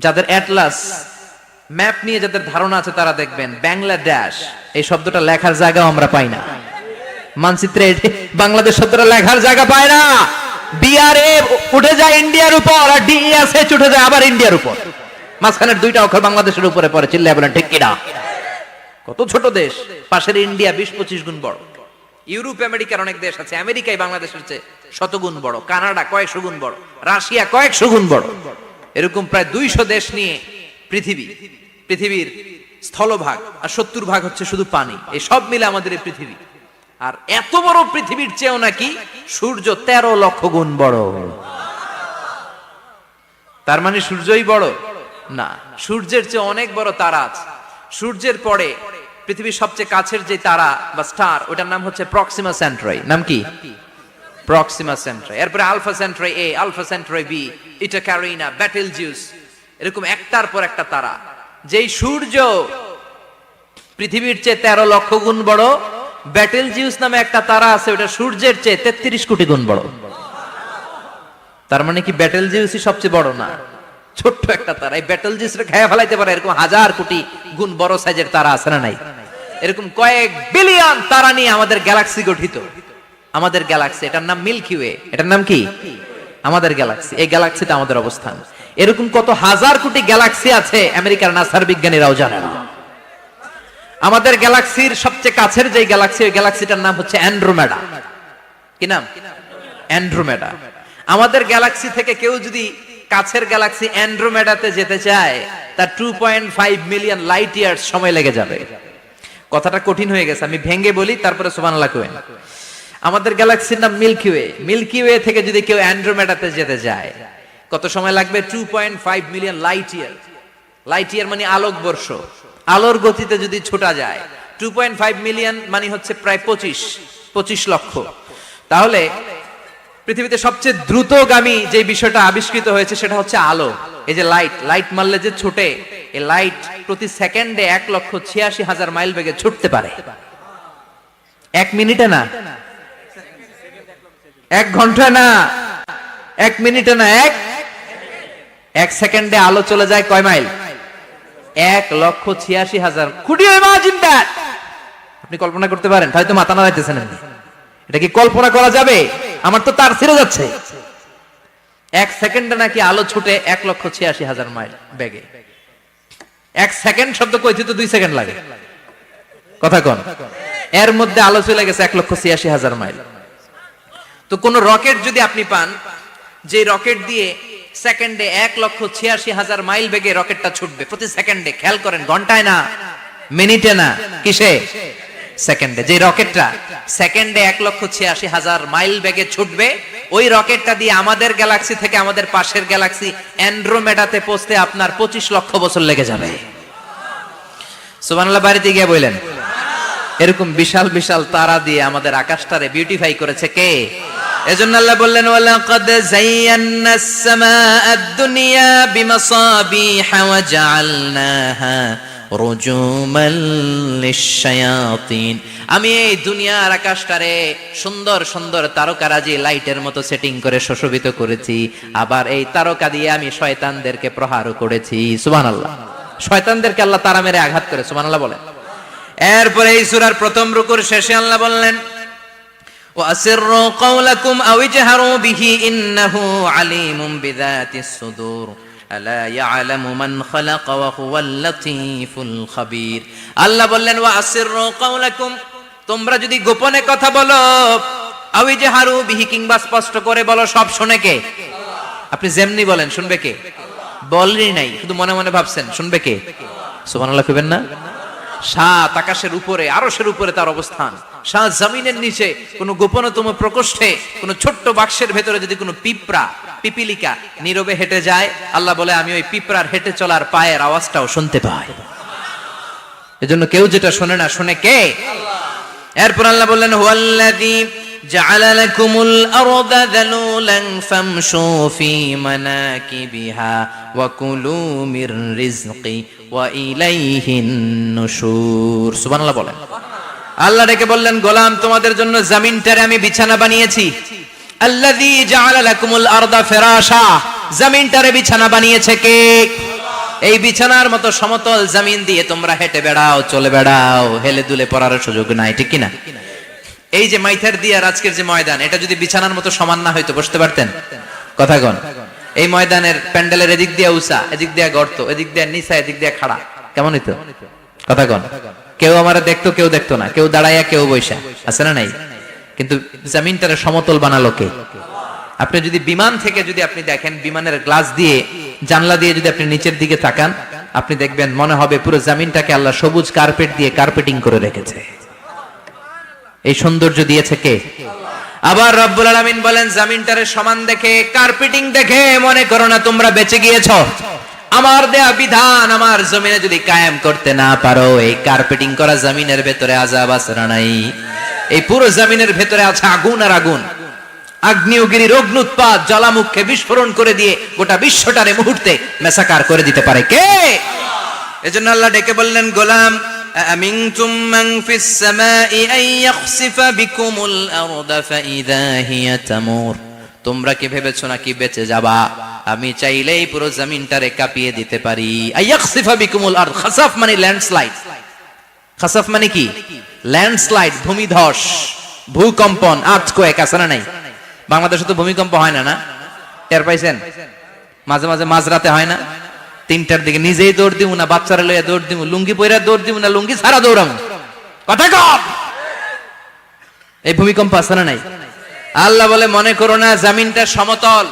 যাদের অ্যাটলাস ম্যাপ নিয়ে যাদের ধারণা আছে তারা দেখবেন বাংলাদেশ এই শব্দটা লেখার জায়গাও আমরা পাই না। মানচিত্রে বাংলাদেশ শব্দটা লেখার জায়গা পায় না। বিআরএ উঠে যায় ইন্ডিয়ার উপর, আর ডিএসএইচ উঠে যায় আবার ইন্ডিয়ার উপর। মাঝখানের দুইটা অক্ষর বাংলাদেশের উপরে পড়ে। চিল্লায় বলেন ঠিক কিনা? কত ছোট দেশ। পাশের ইন্ডিয়া 20-25 গুণ বড়। ইউরোপ আমেরিকার অনেক দেশ আছে, আমেরিকায় বাংলাদেশের চেয়ে শতগুণ বড়। কানাডা কয়েকশো গুণ বড়। রাশিয়া কয়েকশো গুণ বড়। এরকম প্রায় 200 দেশ নিয়ে পৃথিবীর স্থলভাগ, আর 70 ভাগ হচ্ছে শুধু পানি। এই সব মিলে আমাদের এই পৃথিবী। আর এত বড় পৃথিবীর চেয়েও নাকি সূর্য 13 লক্ষ গুণ বড়। তার মানে সূর্যই বড় না, সূর্যের চেয়ে অনেক বড় তারা আছে। সূর্যের পরে পৃথিবীর সবচেয়ে কাছের যে তারা বা স্টার, ওটার নাম হচ্ছে প্রক্সিমা সেন্ট্রাই। নাম কি? প্রক্সিমা সেন্ট্রাই। এরপরে আলফা সেন্ট্রাই এ, আলফা সেন্ট্রাই বি, ইটা ক্যারিনা, বেটেলজিউস, এরকম একটার পর একটা তারা। যেই সূর্য পৃথিবীর চেয়ে 13 লক্ষ গুণ বড়, বেটেলজিউস নামে একটা তারা আছে, ওটা সূর্যের চেয়ে 33 কোটি গুণ বড়। তার মানে কি বেটেলজিউসই সবচেয়ে বড় না? ছোট্ট একটা তারা। এই বেটেলজিউসটা খেয়ে ফেলাইতে পারে এরকম 1000 কোটি গুণ বড় সাইজের তারা আছে না নাই? এরকম কয়েক বিলিয়ন তারা নিয়ে আমাদের গ্যালাক্সি গঠিত। আমাদের গ্যালাক্সি, এটার নাম মিল্কি ওয়ে। এটার নাম কি? আমাদের গ্যালাক্সি। এই গ্যালাক্সিতে আমাদের অবস্থান। এরকম কত হাজার কোটি গ্যালাক্সি আছে আমেরিকার নাসার বিজ্ঞানীরাও জানে না। আমাদের গ্যালাক্সির সবচেয়ে কাছের যে গ্যালাক্সি, ওই গ্যালাক্সিটার নাম হচ্ছে অ্যান্ড্রোমেডা। কি নাম? অ্যান্ড্রোমেডা। আমাদের গ্যালাক্সি থেকে কেউ যদি কাছের গ্যালাক্সি অ্যান্ড্রোমেডাতে যেতে চায়, তার 2.5 মিলিয়ন লাইট ইয়ার্স সময় লেগে যাবে। কথাটা কঠিন হয়ে গেছে, আমি ভেঙে বলি, তারপরে সুবহানাল্লাহ কইবেন। আমাদের গ্যালাক্সির নাম মিল্কি ওয়ে। মিল্কি ওয়ে থেকে যদি কেউ অ্যান্ড্রোমেডাতে যেতে যায়, কত সময় লাগবে? 2.5 million light year. Light year মানে আলোক বর্ষ। আলোর গতিতে যদি ছোটা যায়, 2.5 মিলিয়ন মানে হচ্ছে প্রায় 25 লক্ষ। তাহলে পৃথিবীতে সবচেয়ে দ্রুতগামী যে বিষয়টা আবিষ্কৃত হয়েছে সেটা হচ্ছে আলো। এই যে লাইট মারলে যে ছুটে, এই লাইট প্রতি সেকেন্ডে 1,86,000 মাইল বেগে ছুটতে পারে। 1 মিনিটে না, 1 ঘন্টা না, 1 মিনিটে না, 1 সেকেন্ডে আলো চলে যায় কয় mile? 1,86,000। Could you imagine that? আপনি কল্পনা করতে পারেন? হয়তো মাথা নাড়াইতেছেন। এটা কি কল্পনা করা যাবে? আমার তো তার ছিঁড়ে যাচ্ছে। 1 সেকেন্ডে নাকি আলো ছুটে 1,86,000 মাইল বেগে। 1 সেকেন্ড শব্দ কইতে তো 2 সেকেন্ড লাগে। কথা কোন? এর মধ্যে আলো চলে গেছে 1,86,000 মাইল। তো কোন রকেট যদি আপনি পান, যে রকেট দিয়ে সেকেন্ডে 1,86,000 মাইল বেগে রকেটটা ছুটবে প্রতি সেকেন্ডে, খেয়াল করেন, ঘন্টায় না, মিনিটে না, কিসে? সেকেন্ডে। যে রকেটটা সেকেন্ডে 1,86,000 মাইল বেগে ছুটবে, ওই রকেটটা দিয়ে আমাদের গ্যালাক্সি থেকে আমাদের পাশের গ্যালাক্সি অ্যান্ড্রোমেডাতে পৌঁছতে আপনার 25 লক্ষ বছর লেগে যাবে। সুবহানাল্লাহ বাড়িতে গিয়ে বললেন। এরকম বিশাল বিশাল তারা দিয়ে আমাদের আকাশটারে বিউটিফাই করেছে কে? এজন্য আল্লাহ বললেন, ওয়ালাকাদ যায়্যানাস সামাআদ দুনিয়া বিমাসাবিহা ওয়া জাআলনাহা রুজুমান লিশ-শায়াতিন। আমি এই দুনিয়ার আকাশটারে সুন্দর সুন্দর তারকারাজি লাইটের মতো সেটিং করে সুশোভিত করেছি। আবার এই তারকা দিয়ে আমি শয়তানদেরকে প্রহারও করেছি। সুবহানাল্লাহ। শয়তানদেরকে আল্লাহ তারা মেরে আঘাত করে। সুবহানাল্লাহ বলেন। এরপরে এই সূরার প্রথম রুকুর শেষে আল্লাহ বললেন, ওয়াসিররু কাওলাকুম আও ইজহারু বিহি ইন্নাহু আলিমুম বিযাতিস সুদূর আলা ইয়ালামু মান খালাকা ওয়া হুয়াল লাতীফুল খাবীর। আল্লাহ বললেন, ওয়াসিররু কাওলাকুম, তোমরা যদি গোপনে কথা বলো, আও ইজহারু বিহি, কিংবা স্পষ্ট করে বলো, সব শুনে কে? আপনি যেমনি বলেন শুনবে কে? বলেনই নাই, শুধু মনে মনে ভাবছেন, শুনবে কে? সুবহানাল্লাহ কইবেন না? সাত আকাশের উপরে, আরশের উপরে তার অবস্থান, সাত জমিনের নিচে কোন গোপনতম প্রকোষ্ঠে কোন ছোট্ট বাক্সের ভেতরে যদি কোনো পিঁপড়া, পিপিলিকা নীরবে হেঁটে যায়, আল্লাহ বলে আমি ওই পিঁপড়ার হেঁটে চলার পায়ের আওয়াজটাও শুনতে পাই। এজন্য কেউ যেটা শোনে না, শোনে কে? এরপর আল্লাহ বললেন হুয়াল্লাযী জাআলা লাকুমুল আরদা যালুলান ফামশু ফি মানাকিবিহা ওয়া কুলু মির রিজকি ওয়া ইলাইহিন নুশুর। সুবহানাল্লাহ বলেন। আল্লাহ ডেকে বললেন গোলাম তোমাদের জন্য জমিনটারে আমি বিছানা বানিয়েছি। আল্লাযী জাআলা লাকুমুল আরদা ফিরাশা, জমিনটারে বিছানা বানিয়েছে কে? এই বিছানার মতো সমতল জমিন দিয়ে তোমরা হেঁটে বেড়াও, চলে বেড়াও, হেলে দুলে পড়ার সুযোগ নাই, ঠিক কিনা? এই যে মাইথার দিয়ার আজকের যে ময়দান, এটা যদি বিছানার মতো সমান না হয়তো বসতে পারতেন? কথা কন। এই ময়দানের প্যান্ডেলের এদিক দিয়ে উঁচা, এদিক দিয়ে গর্ত, এদিক দিয়ে নিচা, এদিক দিয়ে খাড়া, কেমন হইতো? কথা কন। কেউ আমার দেখতো, কেউ দেখতো না, কেউ দাঁড়াইয়া, কেউ বৈশা, আছে না নাই? কিন্তু জমিনটারে সমতল বানালো কে? আপনি যদি বিমান থেকে যদি আপনি দেখেন, বিমানের গ্লাস দিয়ে, জানলা দিয়ে যদি আপনি নিচের দিকে তাকান, আপনি দেখবেন মনে হবে পুরো জমিনটাকে আল্লাহ সবুজ কার্পেট দিয়ে কার্পেটিং করে রেখেছে। এই সৌন্দর্য দিয়েছে কে? আবার রব্বুল আলামিন বলেন জমিনটারে সমান দেখে, কার্পেটিং দেখে মনে করো না তোমরা বেঁচে গিয়েছো। আমার দেয়া বিধান আমার জমিনে যদি কায়েম করতে না পারো, এই কার্পেটিং করা জমিনের ভেতরে আযাব আছে না নাই? এই পুরো জমিনের ভেতরে আছে আগুন আর আগুন। আগ্নেয়গিরির অগ্নুৎপাত জ্বালামুখে বিস্ফোরণ করে দিয়ে গোটা বিশ্বটারে মুহূর্তে মেসাকার করে দিতে পারে কে? এজন্য আল্লাহ ডেকে বললেন গোলাম আমিনতুম মান ফিস সামাই আন ইয়াখসিফা বিকুমুল আরদা ফাইযা হিয়া তামুর। তোমরা কি ভেবেছো নাকি বেঁচে যাবা? আমি চাইলেই পুরো জমিনটারে কাঁপিয়ে দিতে পারি। আন ইয়াখসিফা বিকুমুল আরদ, খাসাফ মানে ল্যান্ডস্লাইড। খাসাফ মানে কি? ল্যান্ডস্লাইড, ভূমিধস, ভূকম্পন, আর্থকোয়েক, আছে না নাই? বাংলাদেশে তো ভূমিকম্প হয় না, না? টের পাইছেন? মাঝে মাঝে মাঝরাতে হয় না? 3টার দিকে নিজেই দৌড় দিব না বাচ্চারা লইয়া দৌড় দিব, লুঙ্গি পইরা দৌড় দিব না লুঙ্গি ছাড়া দৌড়াবো? কথা কম। এই ভূমিকম্প আছে না নাই? আল্লাহ বলে মনে করো না জমিনটা সমতল,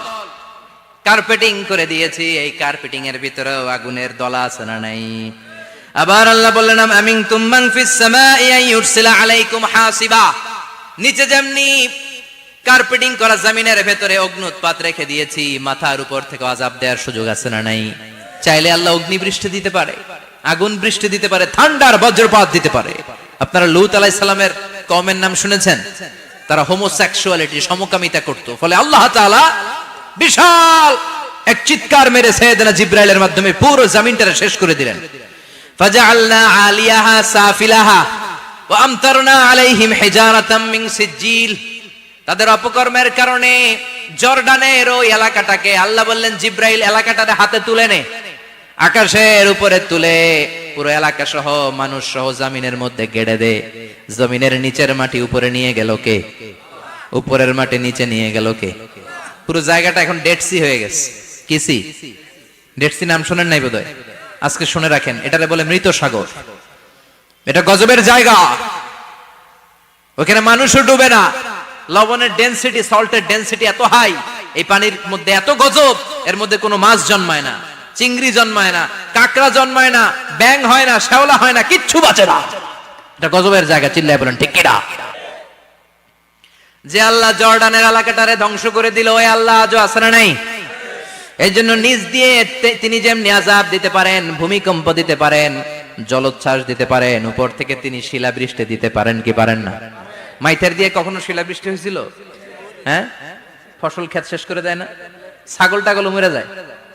কার্পেটিং করে দিয়েছি। এই কার্পেটিং এর ভিতরেও আগুনের দলা আছে না নাই? আবার আল্লাহ বললেন আমিনতুম মান ফিস সামাই আন ইউরসিলা আলাইকুম হাসিবা। নিচে যেমনি কার্পেটিং করা জমিনের ভেতরে অগ্নুৎপাত রেখে দিয়েছি, মাথার উপর থেকে আযাব দেওয়ার সুযোগ আছে না নাই? চাইলে আল্লাহ অগ্নি বৃষ্টি দিতে পারে, আগুন বৃষ্টি দিতে পারে, থান্ডার বজ্রপাত দিতে পারে। আপনারা লূত আলাইহিস সালামের কওমের নাম শুনেছেন? তারা হোমোসেক্সুয়ালিটি, সমকামিতা করত। ফলে আল্লাহ তাআলা বিশাল এক চিৎকার মেরে সাইয়েদনা জিবরাইলের মাধ্যমে পুরো জমিনটারে শেষ করে দিলেন। ফাজআলনা আলিয়াহা সাফিলাহা ওয়া আমতারনা আলাইহিম হিজারাতাম মিন সিজিল। তাদের অপকর্মের কারণে জর্ডানের ওই এলাকাটাকে আল্লাহ বললেন জিব্রাইল এলাকাটারে হাতে তুলে নে, আকাশের উপরে তুলে পুরো এলাকা সহ মানুষ সহ জমিনের মধ্যে গেড়ে দে। জমিনের নিচের মাটি উপরে নিয়ে গেল কে? উপরের মাটি নিচে নিয়ে গেল কে? পুরো জায়গাটা এখন ডেড সি হয়ে গেছে। কি সি? ডেড সি নাম শুনেন নাই বোধহয়? আজকে শুনে রাখেন, এটারে বলে মৃত সাগর। এটা গজবের জায়গা, ওখানে মানুষও ডুবে না। লবণের ডেনসিটি, সল্টের ডেনসিটি এত হাই, এই পানির মধ্যে এত গজব, এর মধ্যে কোনো মাছ জন্মায় না, চিংড়ি জন্মায় না, কাঁকড়া জন্মায় না, ব্যাং হয় না, শ্যাওলা হয় না, কিচ্ছু বাঁচে না। এটা গজবের জায়গা, চিল্লায় বলেন ঠিক কিনা? যে আল্লাহ জর্ডানের এলাকাটারে ধ্বংস করে দিল, ওই আল্লাহ আজও আছে না নাই? এই জন্য নিজ দিয়ে তিনি যেমনি আযাব দিতে পারেন, ভূমিকম্প দিতে পারেন, জলোচ্ছ্বাস দিতে পারেন, উপর থেকে তিনি শিলাবৃষ্টি দিতে পারেন কি পারেন না? মাইথার দিয়ে কখনো শিলাবৃষ্টি হয়েছিল? হ্যাঁ, ফসল ক্ষেত শেষ করে দেয় না? ছাগল টাগল মরে যায়।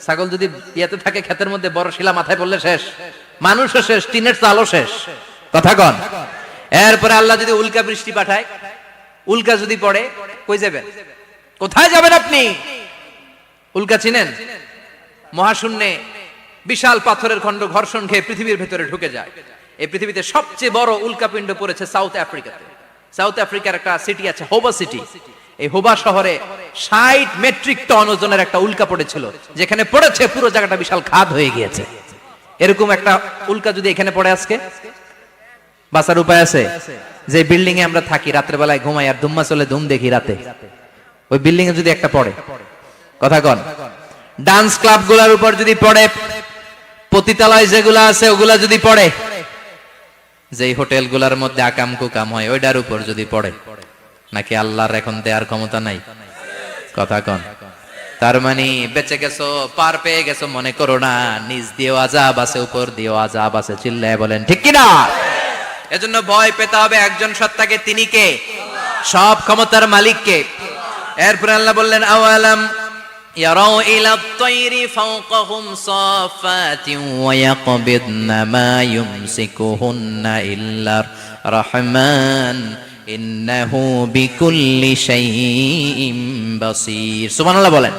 ছাগল যদি ইয়াতে থাকে ক্ষেতের মধ্যে, বড় শিলা মাথায় পড়লে শেষ, মানুষও শেষ, টিনের চালও শেষ। কথা কন। এরপরে আল্লাহ যদি উল্কা বৃষ্টি পাঠায়, উল্কা যদি পড়ে, কই যাবেন? কোথায় যাবেন আপনি? উল্কা চিনেন? মহাশূন্যে বিশাল পাথরের খণ্ড ঘর্ষণ খেয়ে পৃথিবীর ভেতরে ঢুকে যায়। এই পৃথিবীতে সবচেয়ে বড় উল্কাপিণ্ড পড়েছে সাউথ আফ্রিকাতে। সাউথ আফ্রিকার একটা সিটি আছে হোবা সিটি। এই হোবা শহরে 60 মেট্রিক টন ওজনের একটা উল্কা পড়েছিল, যেখানে পড়েছে পুরো জায়গাটা বিশাল খাদ হয়ে গিয়েছে। এরকম একটা উল্কা যদি এখানে পড়ে আজকে, বাঁচার উপায় আছে? যে বিল্ডিং এ আমরা থাকি, রাত্রে বেলায় ঘুমাই আর ধুম্মা চলে ধুম দেখি রাতে, ওই বিল্ডিং এ যদি একটা পড়ে, কথা কন, ডান্স ক্লাব গুলার উপর যদি পড়ে, পতিতালয় যেগুলা আছে ওগুলা যদি পড়ে, যেই হোটেলগুলোর মধ্যে আকাম কুকাম হয় ওইটার উপর যদি পড়ে, নাকি আল্লাহর এখন দেয়ার ক্ষমতা নাই? কথা কন। তার মানে বেঁচে গেছো, পার পেয়ে গেছো মনে করো না, নিজ দিয়েও আযাব আছে, উপর দিয়েও আযাব আছে। চিল্লায় বলেন ঠিক কিনা? এজন্য ভয় পেতে হবে একজন সত্তাকে, তিনি কে? সব ক্ষমতার মালিক কে? এরপর আল্লাহ বললেন আওয়ালাম ইয়ারাউ ইলা আত-তায়রি ফাওকাহুম সাফাতিন ওয়া ইয়াকবিদনা মা ইউমসিকুহুন্না ইল্লা রাহমান ইন্নাহু বিকুল্লি শাইইন বাসীর। সুবহানাল্লাহ বলেন।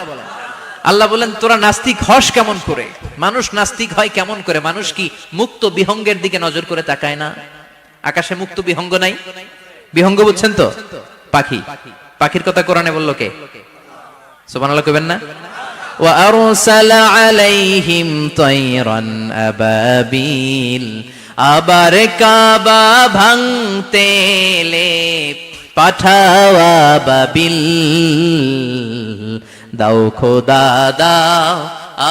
আল্লাহ বলেন তোরা নাস্তিক হস কেমন করে? মানুষ নাস্তিক হয় কেমন করে? মানুষ কি মুক্ত বিহঙ্গের দিকে নজর করে তাকায় না? আকাশে মুক্ত বিহঙ্গ নাই? বিহঙ্গ বুঝছেন তো? পাখি। পাখির কথা কোরআনে বলল কে? সুবহানাল্লাহ কইবেন না? ওয়া আরসালা আলাইহিম তায়রান আবাবিল, আবার কাবা ভাঙতে এলে পাঠাওয়া বাবিল। দাও খোদা দাও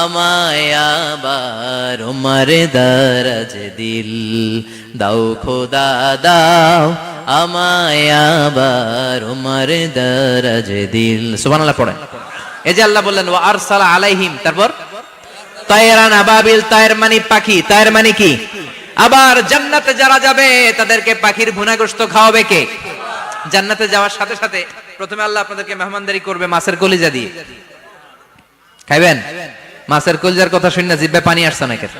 আমায় আবার উমর দরজ দিল, দাও খোদা দাও আমায় আবার উমর দরজ দিল। সুবহানাল্লাহ পড়েন। এই যে আল্লাহ বললেন ওয়া আরসালা আলাইহিম, তারপর তায়রান আবাবিল, তায়ের মানে পাখি, তায়ের মানে কি? আবার জান্নাতে যারা যাবে তাদেরকে পাখির ভুনা গোশত খাওয়াবে কে? জান্নাতে যাওয়ার সাথে সাথে প্রথমে আল্লাহ আপনাদেরকে মেহমানদারি করবে মাছের কলিজা দিয়ে। খাইবেন? মাছের কলিজার কথা শুনে জিহ্বায় পানি আসছে না কেন?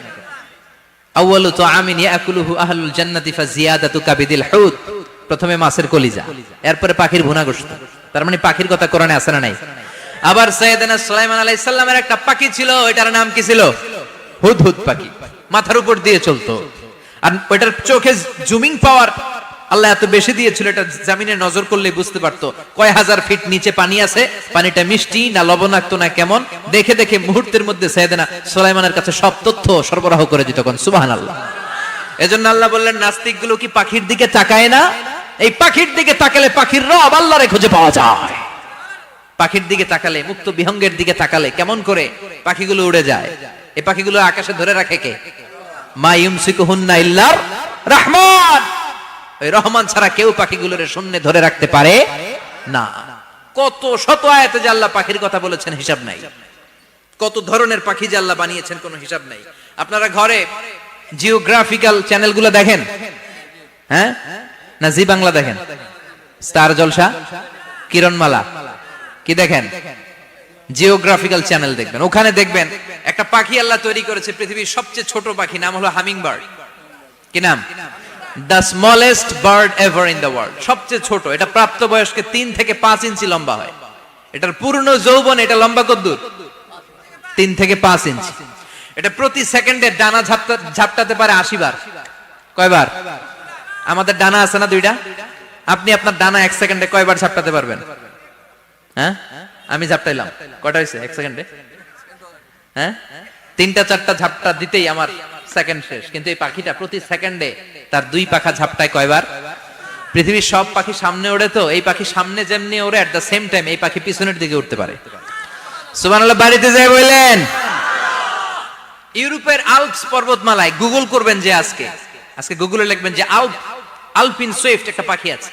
আউয়ালু তুআমিন ইয়াকুলুহু আহলুল জান্নাতি ফাজিয়াদাতু কাবিদিল হুদ। প্রথমে মাছের কলিজা, এরপরে পাখির ভুনা গোশত। তার মানে পাখির কথা কোরআনে আছে না নাই? আবার সাইয়েদনা সুলাইমান আলাইহিস সালামের একটা পাখি ছিল, এটার নাম কি ছিল? হুদহুদ পাখি। মাথার উপর দিয়ে চলতো, আর ওইটার চোখে জুমিং পাওয়ার আল্লাহ এত বেশি দিয়েছিল, এটা জমিনে নজর করলে বুঝতে পারতো কয় হাজার ফিট নিচে পানি আছে, পানিটা মিষ্টি না লবণাক্ত না কেমন, দেখে দেখে মুহূর্তের মধ্যে সাইয়েদনা সুলাইমানের কাছে সব তথ্য সরবরাহ করে দিত। কোন সুবহানাল্লাহ। এজন্য আল্লাহ বললেন নাস্তিকগুলো কি পাখির দিকে তাকায় না? এই পাখির দিকে তাকালে পাখির রব আল্লাহরে খুঁজে পাওয়া যায়। পাখির দিকে তাকালে, মুক্ত বিহঙ্গের দিকে তাকালে কেমন করে পাখিগুলো উড়ে যায়। এই পাখিগুলো আকাশে ধরে রাখে কে? মা ইউমসিকুহুন্না ইল্লার রহমান। ওই রহমান ছাড়া কেউ পাখিগুলোর শূন্যে ধরে রাখতে পারে না। কত শত আয়াতে যে আল্লাহ পাখির কথা বলেছেন হিসাব নাই। কত ধরনের পাখি যে আল্লাহ বানিয়েছেন কোনো হিসাব নাই। আপনারা ঘরে জিওগ্রাফিক্যাল চ্যানেলগুলো দেখেন? হ্যাঁ না জি বাংলা দেখেন? স্টার জলসা, কিরণমালা, কি দেখেন? জিওগ্রাফিক্যাল চ্যানেল দেখবেন। ওখানে দেখবেন একটা পাখি আল্লাহ তৈরি করেছে, পৃথিবীর সবচেয়ে ছোট পাখি, নাম হলো হামিং বার্ড। কি নাম? The smallest bird ever in the world. সবচেয়ে ছোট। এটা প্রাপ্তবয়স্কে 3 থেকে 5 ইঞ্চি লম্বা হয়। এটার পূর্ণ যৌবন এটা লম্বা কতদূর? 3 থেকে 5 ইঞ্চি। এটা প্রতি সেকেন্ডে ডানা ঝাপটাতে পারে 80 বার। কয়বার? আমাদের ডানা আছে না 2টা? আপনি আপনার ডানা 1 সেকেন্ডে কয়বার ঝাপটাতে পারবেন? হ্যাঁ, আমি ঝাপটাইলাম, কয়টা হয়েছে 1 সেকেন্ডে? হ্যাঁ, 3টা 4টা ঝাপটা দিতেই আমার সেকেন্ড শেষ। কিন্তু এই পাখিটা প্রতি সেকেন্ডে তার 2 পাখা ঝাপটায় কয়বার? পৃথিবীর সব পাখি সামনে ওড়ে, তো এই পাখি সামনে যেমনি ওড়ে, এট দ্য সেম টাইম এই পাখি পিছনের দিকে উঠতে পারে। সুবহানাল্লাহ। বাড়িতে যায় বললেন। ইউরোপের আল্পস পর্বতমালায় গুগল করবেন যে আজকে গুগলে লিখবেন যে আলপিন সুইফট একটা পাখি আছে।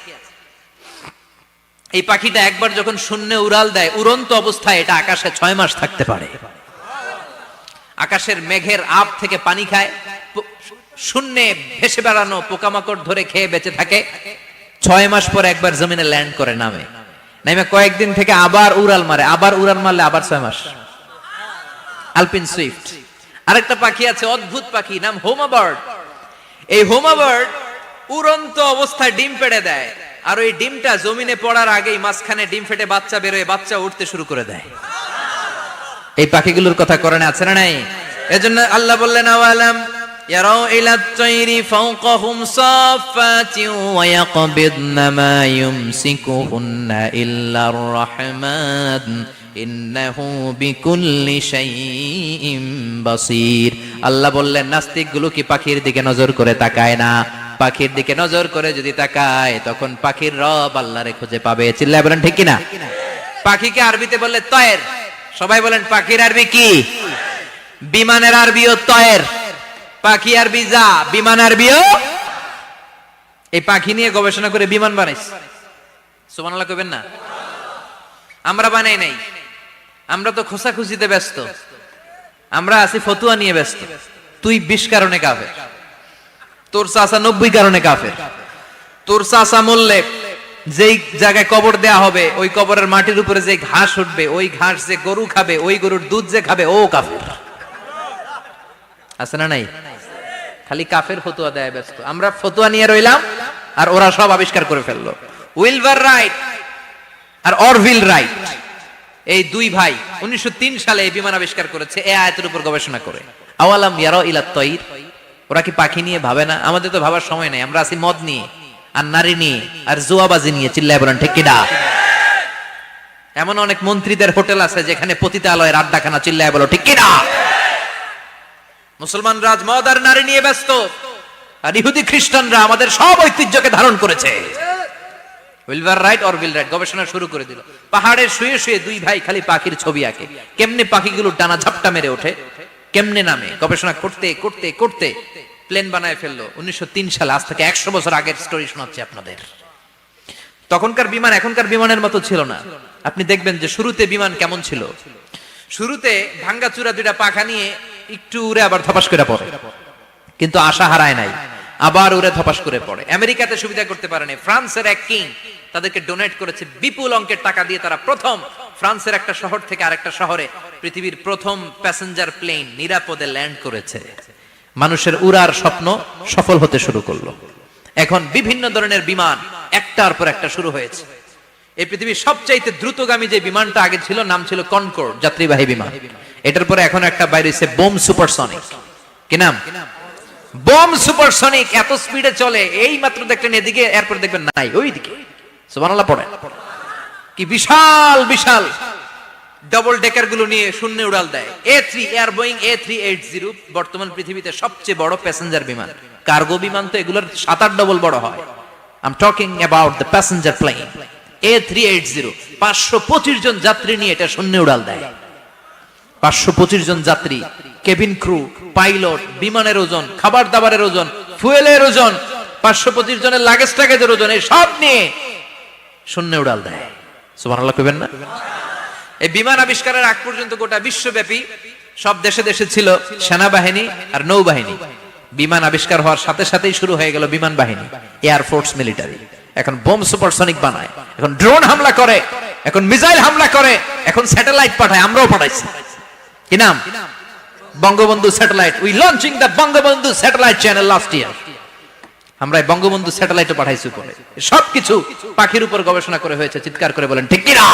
এই পাখিটা একবার যখন শূন্যে উড়াল দেয়, উড়ন্ত অবস্থায় এটা আকাশে 6 মাস থাকতে পারে। আকাশের মেঘের আপ থেকে পানি খায়, শূন্যে ভেসে বেড়ানো পোকামাকড় ধরে খেয়ে বেঁচে থাকে। 6 মাস পর একবার জমিনে ল্যান্ড করে, নামে কয়েকদিন থেকে আবার উড়াল মারে, আবার উড়াল মারলে আবার 6 মাস। আলপিন সুইফট। আরেকটা পাখি আছে, অদ্ভুত পাখি, নাম হোমা বার্ড। এই হোমা বার্ড উড়ন্ত অবস্থায় ডিম পেড়ে দেয়, আর ওই ডিমটা জমিনে পড়ার আগেই মাঝখানে ডিম ফেটে বাচ্চা বেরোয়, বাচ্চা উঠতে শুরু করে দেয়। এই পাখিগুলোর কথা কোরআনে আছে না নাই? এজন্য আল্লাহ বললেন আওয়ালাম ইয়ারাউ ইলা তায়রি ফাওকাহুম সাফাতিন ওয়া ইয়াকবিদনা মা ইউমসিকুহুন্না ইল্লার রাহমান ইন্নাহু বিকুল্লি শাইইন বাসীর। আল্লাহ বললেন নাস্তিকগুলো কি পাখির দিকে নজর করে তাকায় না? পাখির দিকে নজর করে যদি তাকায় তখন পাখির রব আল্লাহরে খুঁজে পাবে। চিল্লায় বলেন ঠিক কিনা? পাখিকে আরবিতে বললে তয়ের। সবাই বলেন পাখির আরবি কি? বিমানের আরবিও তয়ের। পাখি আরবি যা, বিমান আরবিও এই পাখি নিয়ে গবেষণা করে বিমান বানাইছে। সুবহানাল্লাহ কইবেন না? আমরা বানাই নাই, আমরা তো খোঁচাখুচিতে ব্যস্ত, আমরা আছি ফতুয়া নিয়ে ব্যস্ত। তুই 20 কারণে কাফের, তোর চাচা 90 কারণে কাফের, তোর চাচা মরলে যেই জায়গায় কবর দেয়া হবে ওই কবরের মাটির উপরে যে ঘাস উঠবে, ওই ঘাস যে গরু খাবে, ওই গরুর দুধ যে খাবে ও কাফের। আছে না নাই? খালি কাফের ফতুয়া দেয় ব্যস্ত। আমরা ফতুয়া নিয়ে রইলাম আর ওরা সব আবিষ্কার করে ফেললো। উইলবার রাইট আর অরভিল রাইট, এই দুই ভাই 1903 সালে এই বিমান আবিষ্কার করেছে এই আয়াতের উপর গবেষণা করে। আওয়ালাম ইয়ারা ইলাত তাইর, ওরা কি পাখি নিয়ে ভাবে না? আমাদের তো ভাবার সময় নেই, আমরা আছি মদ নিয়ে আর নারী নিয়ে আর জুয়াবাজি নিয়ে। চিল্লায় বলেন ঠিক কিনা? এমন অনেক মন্ত্রীদের হোটেল আছে যেখানে পতিতালয়ের আড্ডাখানা। চিল্লায় বলো ঠিক কিনা? মুসলমান রাজ মদ আর নারী নিয়ে ব্যস্ত, আর ইহুদি খ্রিস্টানরা আমাদের সব ঐতিহ্যকে ধারণ করেছে। উইলবার রাইট অরভিল রাইট গবেষণা শুরু করে দিল। পাহাড়ে শুয়ে শুয়ে দুই ভাই খালি পাখির ছবি আঁকে, কেমনে পাখিগুলো ডানা ঝাপটা মেরে ওঠে, কেমনে নামে। গবেষণা করতে করতে করতে প্লেন বানায় ফেললো 1903 সালে। আজ থেকে 100 বছর আগের স্টোরি শোনাচ্ছি আপনাদের। তখনকার বিমান এখনকার বিমানের মতো ছিল না। আপনি দেখবেন যে শুরুতে বিমান কেমন ছিল। শুরুতে ভাঙ্গাচুরা দুইটা পাখা নিয়ে একটু উড়ে আবার ধপাস করে পড়ে, কিন্তু আশা হারায় নাই, আবার উড়ে ধপাস করে পড়ে। আমেরিকাতে সুবিধা করতে পারেনি। ফ্রান্সের এক কিং তাদেরকে ডোনেট করেছে বিপুল অঙ্কের টাকা দিয়ে। তারা প্রথম ফ্রান্সের একটা শহর থেকে আরেকটা শহরে পৃথিবীর প্রথম প্যাসেঞ্জার প্লেন নিরাপদে ল্যান্ড করেছে। মানুষের উড়ার স্বপ্ন সফল হতে শুরু করলো। এখন বিভিন্ন ধরনের বিমান একটার পর একটা শুরু হয়েছে। এই পৃথিবীর সবচাইতে দ্রুতগামী যে বিমানটা আগে ছিল নাম ছিল কনকর্ড, যাত্রীবাহী বিমান। এটার পরে এখন একটা বাইরে হচ্ছে বোম সুপারসনিক। কি নাম? Bomb supersonic. এত স্পিডে চলে, এই মাত্র দেখলেন এদিকে, এরপর দেখবেন নাই ওইদিকে। সুবহানাল্লাহ পড়ে। কি বিশাল বিশাল ডবল ডেকার গুলো নিয়ে শূন্যে উড়াল দেয়। A3 এয়ার বোয়িং A380 বর্তমান পৃথিবীতে সবচেয়ে বড় প্যাসেঞ্জার বিমান। কার্গো বিমান তো এগুলোর 7-8 ডবল বড় হয়। I am talking about the passenger plane A380। 525 জন যাত্রী নিয়ে এটা শূন্যে উড়াল দেয়। 525 জন যাত্রী, কেবিন ক্রু, পাইলট, বিমানের ওজন, খাবার দাবারের ওজন, ফুয়েলের ওজন, 525 জনের লাগেজ টাগেজের ওজন, এই সব নিয়ে শূন্যে উড়াল দেয়। সুবহানাল্লাহ কইবেন না? এই বিমান আবিষ্কারের আগ পর্যন্ত গোটা বিশ্বব্যাপী সব দেশে দেশে ছিল সেনাবাহিনী আর নৌবাহিনী। বিমান আবিষ্কার হওয়ার সাথে সাথেই শুরু হয়ে গেল বিমান বাহিনী, এয়ার ফোর্স, মিলিটারি। এখন বোম সুপারসনিক বানায়, এখন ড্রোন হামলা করে, এখন মিসাইল হামলা করে, এখন স্যাটেলাইট পাঠায়। আমরাও পাঠাইছি। কি নাম? Bangabandhu satellite. We launching the Bangabandhu satellite channel last year. আমরা বঙ্গবন্ধু স্যাটেলাইটও পাঠাইছি উপরে। সবকিছু পাখির উপর গবেষণা করে হয়েছে। চিৎকার করে বলেন ঠিক কিনা?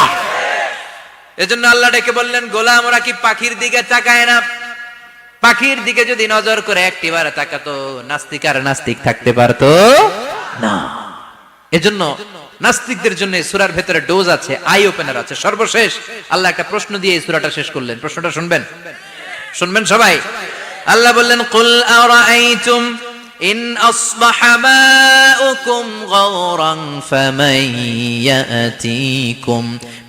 এজন্য আল্লাহ ডেকে বললেন, গোলাম ওরা কি পাখির দিকে তাকায় না? পাখির দিকে যদি নজর করে একটিবার তাকাতো, নাস্তিক আর নাস্তিক থাকতে পারতো না। এজন্য নাস্তিকদের জন্য সূরার ভেতরে ডোজ আছে, আই ওপেনার আছে। সর্বশেষ আল্লাহ একটা প্রশ্ন দিয়ে এই সূরাটা শেষ করলেন। প্রশ্নটা শুনবেন? শুনবেন সবাই? আল্লাহ বললেন, কুল আরাআইতুম ইন আসবাহা মাউকুম গাওরান ফামান ইয়াতিকুম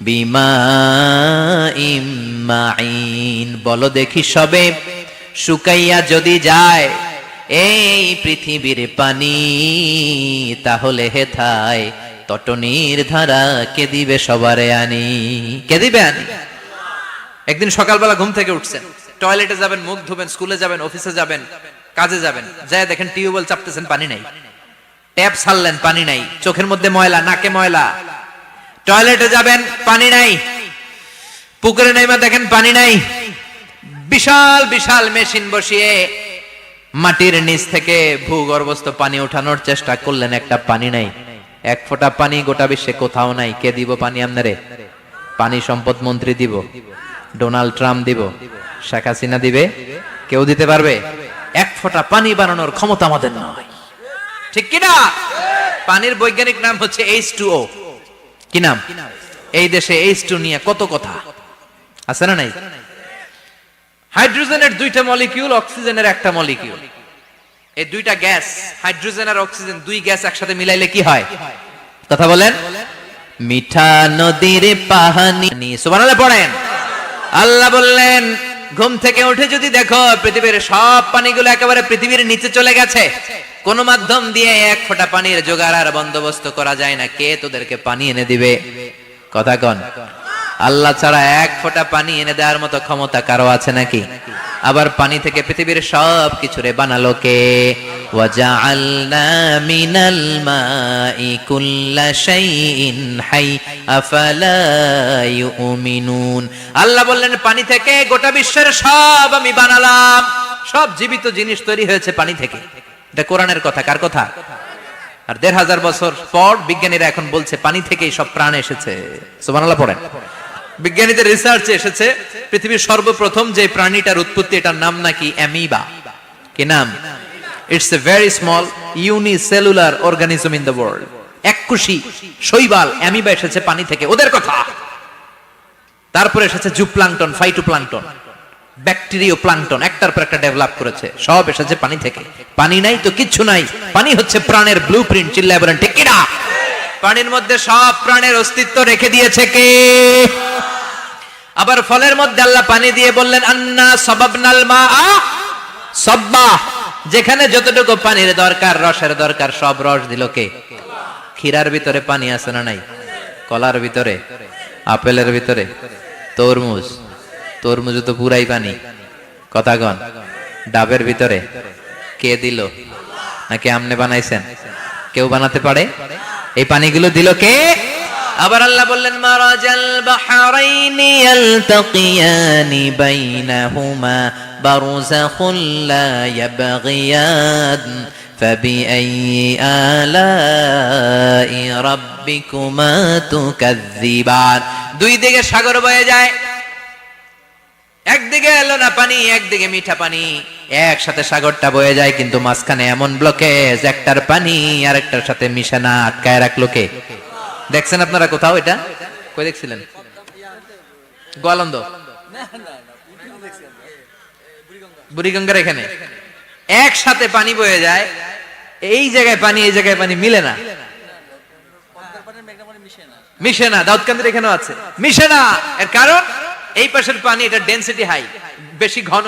বিমাইম মাইন। বলো দেখি সবে, শুকাইয়া যদি যায় এই পৃথিবীর পানি, তাহলে হেথায় তটনির ধারা কে দিবে সবারে আনি? কে দিবে আনি? একদিন সকালবেলা ঘুম থেকে উঠছেন, টয়লেটে যাবেন, মুখ ধুবেন, স্কুলে যাবেন, অফিসে যাবেন, কাজে যাবেন, যায় দেখেন টিউবওয়েল চাপতেছেন, পানি নাই। ট্যাপ ছাড়লেন, পানি নাই। চোখের মধ্যে ময়লা, নাকে ময়লা। টয়লেটে যাবেন, পানি নাই। পুকুরে নাইমা দেখেন পানি নাই। বিশাল বিশাল মেশিন বসিয়ে মাটির নিচ থেকে ভূগর্ভস্থ পানি ওঠানোর চেষ্টা করলেন, একটা পানি নাই। এক ফোঁটা পানি গোটা বিশ্বে কোথাও নাই। কে দিব পানি আপনারে? পানি সম্পদ মন্ত্রী দিব, ডোনাল্ড ট্রাম্প দিব, শেখ হাসিনা দিবে? কেউ দিতে পারবে? এক ফোঁটা পানি বানানোর ক্ষমতা আমাদের নয়। ঠিক কিনা? পানির বৈজ্ঞানিক নাম হচ্ছে H2O। কি নাম? এই দেশে H2 নিয়ে কত কথা আছে না নাই? হাইড্রোজেনের 2টা মলিকিউল, অক্সিজেনের একটা মলিকিউল। এই 2টা গ্যাস, হাইড্রোজেন আর অক্সিজেন, 2 গ্যাস একসাথে মিলাইলে কি হয়? কথা বলেন। মিঠা নদীর পানি। সুবহানাল্লাহ পড়েন। আল্লাহ বললেন, ঘুম থেকে উঠে যদি দেখো পৃথিবীর সব পানিগুলো একেবারে পৃথিবীর নিচে চলে গেছে, কোন মাধ্যম দিয়ে এক ফোঁটা পানির জোগাড় আর বন্দোবস্ত করা যায় না, কে তোদেরকে পানি এনে দিবে? কথা কন। আল্লাহ ছাড়া এক ফোঁটা পানি এনে দেওয়ার মতো ক্ষমতা কারো আছে নাকি? আবার পানি থেকে পৃথিবীর সব কিছুরে বানালো কে? ওয়াজআলনা মিনাল মাই কুল্লা শাইইন হাই আফালা ইউমিনুন। আল্লাহ বললেন পানি থেকে গোটা বিশ্বের সব আমি বানালাম। সব জীবিত জিনিস তৈরি হয়েছে পানি থেকে। এটা কোরআনের কথা, কার কথা? আর ১৫০০ বছর পর বিজ্ঞানীরা এখন বলছে পানি থেকেই সব প্রাণ এসেছে। সুবহানাল্লাহ পড়েন। বিজ্ঞানীদের রিসার্চে এসেছে পৃথিবীর সর্বপ্রথম যে প্রাণীটার উৎপত্তি, এটার নাম নাকি অ্যামিবা। কি নাম? It's a very small unicellular organism in the world. এককোষী শৈবাল অ্যামিবা এসেছে পানি থেকে, ওদের কথা। তারপরে এসেছে জুপ্লাঙ্কটন, ফাইটোপ্লাঙ্কটন, ব্যাকটেরিয়া প্লাঙ্কটন, একটার পর একটা ডেভেলপ করেছে, সব এসেছে পানি থেকে। পানি নাই তো কিচ্ছু নাই। পানি হচ্ছে প্রাণের ব্লুপ্রিন্ট। চিল্লায় বলেন ঠিক কিনা? পানির মধ্যে সব প্রাণের অস্তিত্ব রেখে দিয়েছে কে? আবার ফলের মধ্যে আল্লাহ পানি দিয়ে বললেন আন্না সাবাবনাল মাআ সাব্বা। যেখানে যতটুকু পানির দরকার, রসের দরকার, সব রস দিল কে? ক্ষীরার ভিতরে পানি আছে না নাই? কলার ভিতরে, আপেলের ভিতরে, তরমুজ, তরমুজ তো পুরাই পানি। কথা কন। ডাবের ভিতরে কে দিল? নাকি আমনে বানাইছেন? কেউ বানাতে পারে? এই পানিগুলো দিল কে? আবার আল্লাহ বললেন মারাজাল বাহরাইনি ইয়ালতাকিয়ানি বাইনাহুমা বারযাখুন লা ইয়াবগিয়ান ফাবিআইয়ি আলাই রাব্বিকুমা তুকাযযিবান। দুই দিকে সাগর বয়ে যায়, একদিকে এলো না পানি, একদিকে মিঠা পানি, একসাথে সাগরটা বয়ে যায়, কিন্তু মাঝখানে এমন ব্লকেজ, একটার পানি আর একটার সাথে মিশে না, আটকায় রাখলো কে? দেখছেন আপনারা কোথাও এটা? কই দেখছিলেন? গোয়ালন্দ, বুড়িগঙ্গার এখানে একসাথে পানি বয়ে যায়, এই জায়গায় পানি এই জায়গায় পানি মিলে না, মিশে না। দাউদকান্দির এখানেও আছে, মিশে না। এর কারণ এই পাশের পানি, এটা ডেনসিটি হাই, বেশি ঘন,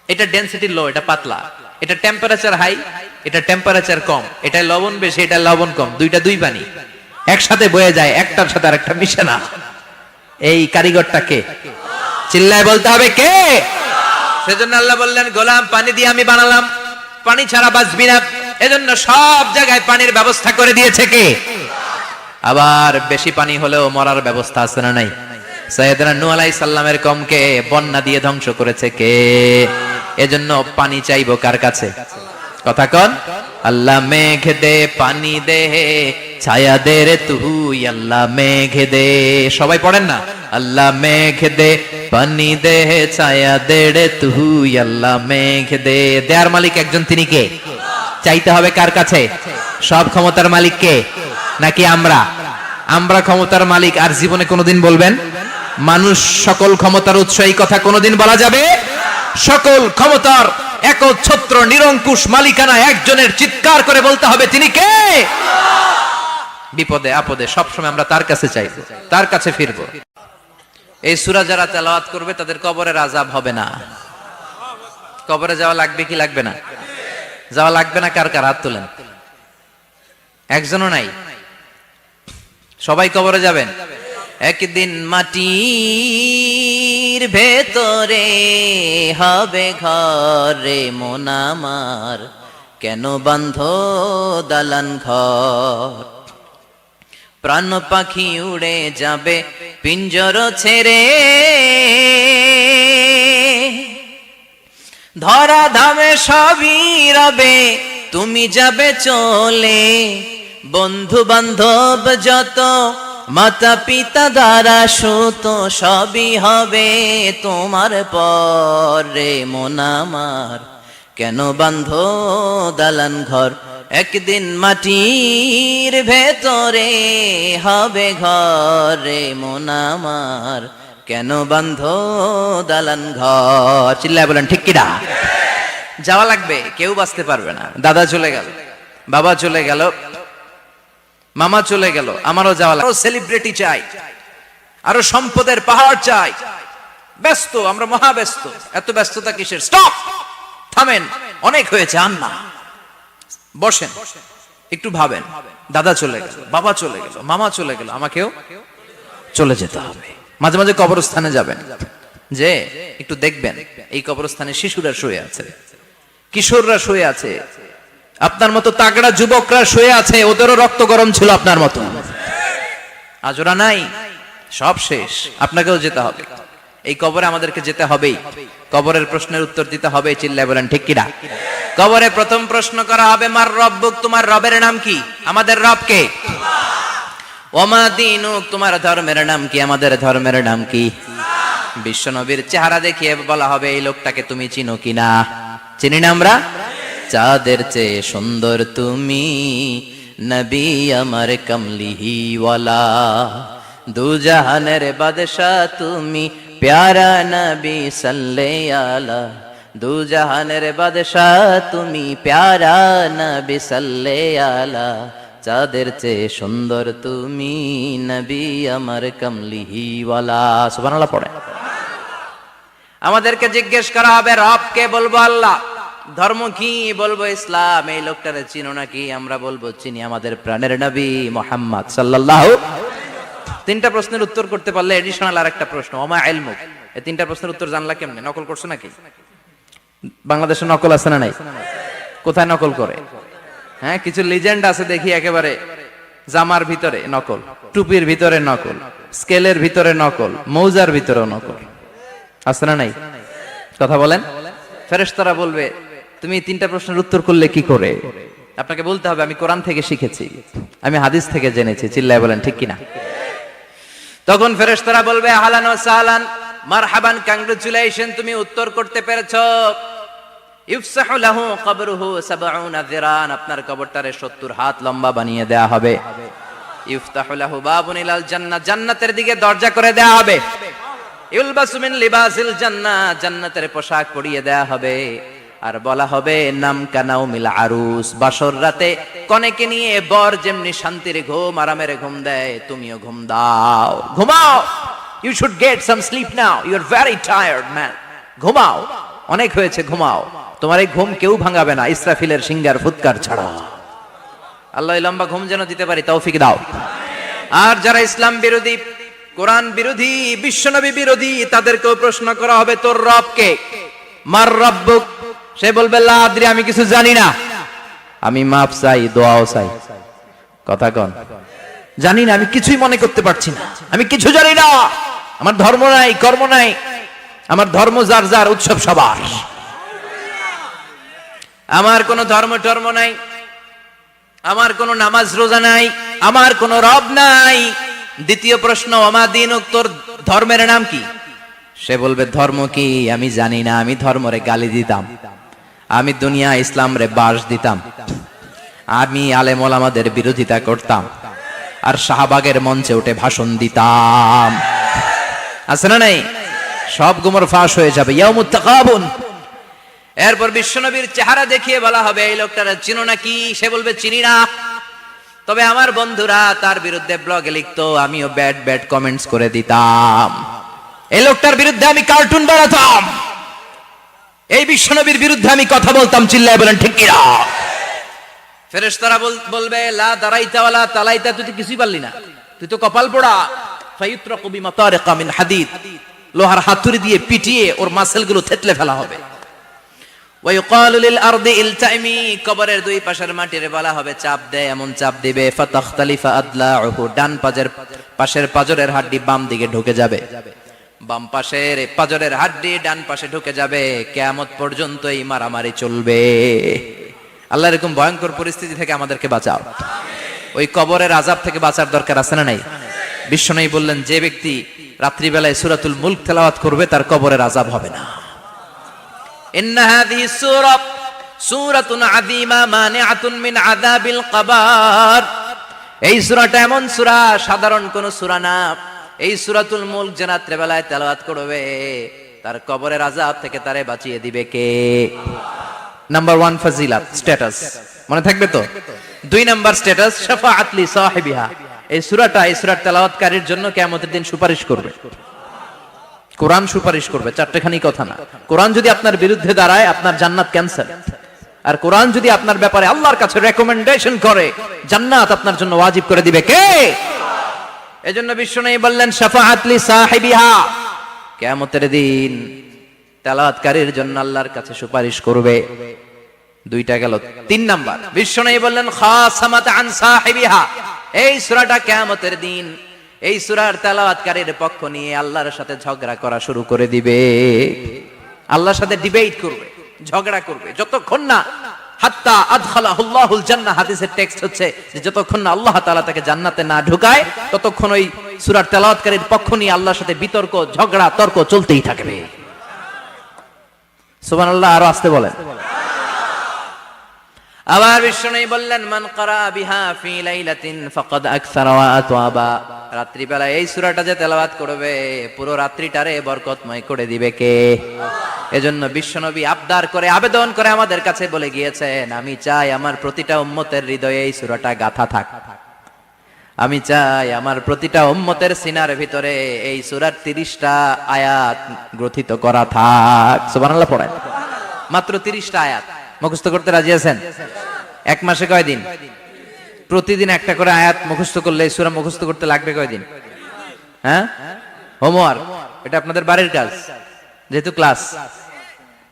এটা ডেনসিটি লো, এটা পাতলা, এটা টেম্পারেচার হাই, এটা টেম্পারেচার কম, এটা লবণ বেশি, এটা লবণ কম, দুইটা দুই পানি একসাথে বয়ে যায়, একটার সাথে আরেকটা মিশে না। এই কারিগরটা কে? চিল্লায় বলতে হবে কে? সেজন্য আল্লাহ বললেন গোলাম পানি দিয়ে আমি বানালাম, পানি ছাড়া বাঁচবি না, এজন্য সব জায়গায় পানির ব্যবস্থা করে দিয়েছে কে? আবার বেশি পানি হলেও মরার ব্যবস্থা আছে না নাই? সাইয়েদনা নূহ আলাইহিস সালামের কওমকে বন্যা দিয়ে ধ্বংস করেছে কে? এজন্য পানি চাইবো কার কাছে? কথা কন। আল্লাহ মেঘ দে পানি দে ছায়া দে রে তুই, আল্লাহ মেঘ দে। সবাই পড়েন না? আল্লাহ মেঘ দে পানি দে ছায়া দে রে তুই, আল্লাহ মেঘ দে। দেয়ার মালিক একজন, তিনি কে? চাইতে হবে কার কাছে? সব ক্ষমতার মালিক কে? নাকি আমরা? আমরা ক্ষমতার মালিক। আর জীবনে কোনোদিন বলবেন মানুষ সকল ক্ষমতার উৎস, এই কথা কোনোদিন বলা যাবে? সকল ক্ষমতার একচ্ছত্র নিরঙ্কুশ মালিকানা একজনের, চিৎকার করে বলতে হবে তিনি কে? বিপদে আপদে সবসময় আমরা তার কাছে চাইবো, তার কাছে ফিরবো। এই সূরা যারা তেলাওয়াত করবে তাদের কবরের আযাব হবে না। কবরে যাওয়া লাগবে কি লাগবে না? যাওয়া লাগবে না। কার কার হাত তোলেন? একজনও নাই। সবাই কবরে যাবেন। একদিন মাটির ভেতরে হবে ঘরে মন আমার, কেন বান্ধ দালান ঘর? প্রাণ পাখি উড়ে যাবে পিঞ্জর ছেড়ে, ধরা ধামে সবই রবে তুমি যাবে চলে। বন্ধু বান্ধব যত, মাতা পিতা দ্বারা সুত, সবই হবে তোমার পরে মন আমার, কেন বান্ধ দালান ঘর? একদিন মাটির ভেতরে হবে ঘরে মন আমার, কেন বান্ধ দালান ঘর? চিল্লায় বলেন ঠিক কিনা? যাওয়া লাগবে, কেউ বাঁচতে পারবে না। দাদা চলে গেল, বাবা চলে গেল, মামা চলে গেল, আমারও যাওয়া লাগবে। সেলিব্রিটি চাই, আরো সম্পদের পাহাড় চাই। ব্যস্ত, আমরা মহা ব্যস্ত। এত ব্যস্ততা কিসের? স্টপ, থামেন, অনেক হয়েছে। আন্না বসেন, একটু ভাবেন, দাদা চলে গেল, বাবা চলে গেল, মামা চলে গেল, আমাকেও চলে যেতে হবে। মাঝে মাঝে কবরস্থানে যাবেন, যে একটু দেখবেন এই কবরস্থানে শিশুরা শুয়ে আছে, কিশোররা শুয়ে আছে, আপনার মতো তাগড়া যুবকরা শুয়ে আছে, ওদেরও রক্ত গরম ছিল আপনার মতো, আজ ওরা নাই, সব শেষ, আপনাকেও যেতে হবে। এই কবরে আমাদেরকে যেতে হবেই, কবরের প্রশ্নের উত্তর দিতে হবে, চিল্লায় বলেন ঠিক কিনা? কবরে প্রথম প্রশ্ন করা হবে, মার রব্বুক, তোমার রবের নাম কি? আমাদের রব কে? ওমা দীনুক, তোমার ধর্মের নাম কি? আমাদের ধর্মের নাম কি? বিশ্বনবীর চেহারা দেখিয়ে বলা হবে, এই লোকটাকে তুমি চিনো কিনা? চিনি না আমরা? চাঁদের চেয়ে সুন্দর তুমি, নবী আমার কমলিহি ওয়ালা, দু জাহানের বাদশা তুমি, প্যারা নবী সাল্লাল্লাহু আলা, দু জাহানের বাদশা তুমি, প্যারা নবী সাল্লাল্লাহু আলা, চাঁদের চেয়ে সুন্দর তুমি, নবী আমার কমলিহি ওয়ালা। সুবহানাল্লাহ পড়ে। আমাদেরকে জিজ্ঞেস করা হবে, রব কে? বলবো আল্লাহ। ধর্ম কি? বলবো ইসলাম। এই লোকটারে চিনো নাকি? আমরা বলবো চিনি, আমাদের প্রাণের নবী মুহাম্মদ সাল্লাল্লাহু। তিনটা প্রশ্নের উত্তর করতে পারলে এডিশনাল আরেকটা প্রশ্ন, ওমা ইলমুক। এই তিনটা প্রশ্নের উত্তর জানলা কেমনে? নকল করছো নাকি? বাংলাদেশে নকল আছে না নাই? কোথায় নকল করে? হ্যাঁ, কিছু লিজেন্ড আছে দেখি, একেবারে জামার ভিতরে নকল, টুপির ভিতরে নকল, স্কেলের ভিতরে নকল, মৌজার ভিতরেও নকল, আছে না নাই? কথা বলেন। ফেরেশতারা বলবে, তুমি তিনটা প্রশ্নের উত্তর করলে কি করে? আপনাকে বলতে হবে, আমি কোরআন থেকে শিখেছি, আমি হাদিস থেকে জেনেছি। চিল্লায় বলেন ঠিক কিনা? তখন ফেরেশতারা বলবে, আহলান ওয়া সাহলান, মারহাবান, কংগ্রাচুলেশন, তুমি উত্তর করতে পেরেছো। ইফসাহু লাহু কবরুহু ৭০ যিরান, আপনার কবরটারে ৭০ হাত লম্বা বানিয়ে দেয়া হবে। ইফতাহু লাহু বাবুন ইলাল জান্নাহ, জান্নাতের দিকে দরজা করে দেয়া হবে। ইলবাসু মিন লিবাসিল জান্নাহ, জান্নাতের পোশাক পরিয়ে দেয়া হবে। আর বলা হবে, নাম কানাউ মিল আরুস, বাসর রাতে কনেকে নিয়ে বর যেমনি শান্তির ঘুম, আরামের ঘুম দেয়, তুমিও ঘুম দাও, ঘুমাও। You should get some sleep now, you are very tired man, ঘুমাও, অনেক হয়েছে, ঘুমাও। তোমার এই ঘুম কেউ ভাঙাবে না, ইসরাফিলের সিঙ্গার ফুৎকার ছাড়া। আল্লাহ এই লম্বা ঘুম যেন দিতে পারি, তৌফিক দাও। আর যারা ইসলাম বিরোধী, কোরআন বিরোধী, বিশ্বনবী বিরোধী, তাদেরকেও প্রশ্ন করা হবে, তোর রব কে? মার রব্বুক, সে বলবে, লা আদরি, আমি কিছু জানি না, আমি মাফ চাই, দোয়াও চাই। কথা কন, জানি না, আমি কিছুই মনে করতে পারছি না, আমি কিছু জানি না, আমার ধর্ম নাই, কর্ম নাই, আমার ধর্ম যার যার, উৎসব সবার, আমার কোনো ধর্ম টর্ম নাই, আমার কোনো নামাজ রোজা নাই, আমার কোনো রব নাই। দ্বিতীয় প্রশ্ন, ওমা দীনুক, তোর ধর্মের নাম কি? সে বলবে, ধর্ম কি? আমি জানি না, আমি ধর্মরে গালি দিতাম, আমি দুনিয়া ইসলাম রে বাস দিতাম, আমি আলেম ওলামাদের বিরোধিতা করতাম, আর শাহবাগের মঞ্চে উঠে ভাষণ দিতাম। আছে না নাই? সব গুমর ফাঁস হয়ে যাবে, ইয়াউমুত তাকাবুন। এরপর বিশ্বনবীর চেহারা দেখিয়ে বলা হবে, এই লোকটারা চিনো নাকি? সে বলবে, চিনি না, তবে আমার বন্ধুরা তার বিরুদ্ধে ব্লগে লিখতো, আমিও ব্যাড ব্যাড কমেন্টস করে দিতাম, এই লোকটার বিরুদ্ধে আমি কার্টুন বানাতাম, এই বিশ্বনবীর বিরুদ্ধে আমি কথা বলতাম। চিল্লায় বলেন ঠিক কিনা? ফেরেশতারা বলবে, লা দারাইতা ওয়ালা তালাইতা, তুই তো কিছুই পারলি না, তুই তো কপাল পোড়া। ফায়ুত্রাকু বিমাতারিকা মিন হাদিদ, লোহার হাতুড়ি দিয়ে পিটিয়ে ওর মাসেলগুলো থেতলে ফেলা হবে। ওয়া ইউকালু লিল আরদি ইলতাইমি, কবরের দুই পাশের মাটিরে বলা হবে, চাপ দে, এমন চাপ দিবে, ফাতাখতালিফা আদলাউহু, ডান পাশের পাজরের হাড্ডি বাম দিকে ঢুকে যাবে, বাম পাশের পাজরের হাড্ডি ডান পাশে ঢুকে যাবে, কিয়ামত পর্যন্ত এই মারামারি চলবে। আল্লাহ এরকম ভয়ঙ্কর পরিস্থিতি থেকে আমাদেরকে বাঁচাও। ওই কবরের আযাব থেকে বাঁচার দরকার আছে না নাই? বিশ্বনবী বললেন, যে ব্যক্তি রাত্রিবেলায় সূরাতুল মুলক তেলাওয়াত করবে, তার কবরের আযাব হবে না। ইন্না হাযিহি সূরাতুন আযীমা মানিআতুন মিন আযাবিল কবর, এই সূরাটা এমন সূরা, সাধারণ কোন সূরা না। এই সূরাতুল মুলক যে রাত্রিবেলায় তেলাওয়াত করবে, তার কবরের আযাব থেকে তারে বাঁচিয়ে দিবে কে? নাম্বার 1 ফজিলাত, স্ট্যাটাস, মনে থাকবে তো? 2 নাম্বার স্ট্যাটাস, শাফাআত লি সাহিবিহা, এই সূরাটা, এই সূরার তেলাওয়াতকারীর জন্য কিয়ামতের দিন সুপারিশ করবে। কোরআন সুপারিশ করবে, চারটেখানি কথা না। কোরআন যদি আপনার বিরুদ্ধে দাঁড়ায়, আপনার জান্নাত ক্যান্সেল। আর কোরআন যদি আপনার ব্যাপারে আল্লাহর কাছে রেকমেন্ডেশন করে, জান্নাত আপনার জন্য ওয়াজিব করে দিবে কে? এজন্য বিশ্বনবী বললেন শাফাআত লি সাহিবিহা, কিয়ামতের দিন তেলাওয়াতকারীর জন্য আল্লাহর কাছে সুপারিশ করবে। দুইটা গেল। 3 নাম্বার, বিশ্বনবী বললেন খাসামাত আন সাহিবিহা, এই সূরাটা কিয়ামতের দিন এই সূরার তেলাওয়াতকারীর পক্ষ নিয়ে আল্লাহর সাথে ঝগড়া করা শুরু করে দিবে। আল্লাহর সাথে ডিবেট করবে, ঝগড়া করবে, যতক্ষণ না হাত্তা আদখালাহুল্লাহুল জান্নাহ। হাদিসের টেক্সট হচ্ছে যে যতক্ষণ না আল্লাহ তাআলা তাকে জান্নাতে না ঢুকায় ততক্ষণ ওই সূরার তেলাওয়াতকারীর পক্ষ নিয়ে আল্লাহর সাথে বিতর্ক, ঝগড়া, তর্ক চলতেই থাকবে। সুবহানাল্লাহ। আরো আস্তে বলেন। আবার বিশ্বনবী বললেন মান ক্বারা বিহা ফি লাইলাতিন ফাকাদ আকসারা ওয়া আতওয়াবা, রাত্রি বেলা এই সূরাটা যে তেলাওয়াত করবে পুরো রাত্রিটারে বরকতময় করে দিবে কে? এজন্য বিশ্বনবী আবদার করে, আবেদন করে আমাদের কাছে বলে গিয়েছেন, আমি চাই আমার প্রতিটা উম্মতের হৃদয়ে এই সূরাটা গাঁথা থাক। আমি চাই আমার প্রতিটা উম্মতের সিনার ভিতরে এই সূরার 30টা আয়াত গ্রথিত করা থাক। সুবহানাল্লাহ পড়েন। মাত্র 30টা আয়াত মুখস্থ করতে রাজি আছেন? এক মাসে কয়দিন? প্রতিদিন একটা করে আয়াত মুখস্থ করলে এই সূরা মুখস্থ করতে লাগবে কয়দিন? হ্যাঁ, হোমওয়ার্ক। এটা আপনাদের বাড়ির কাজ, যেহেতু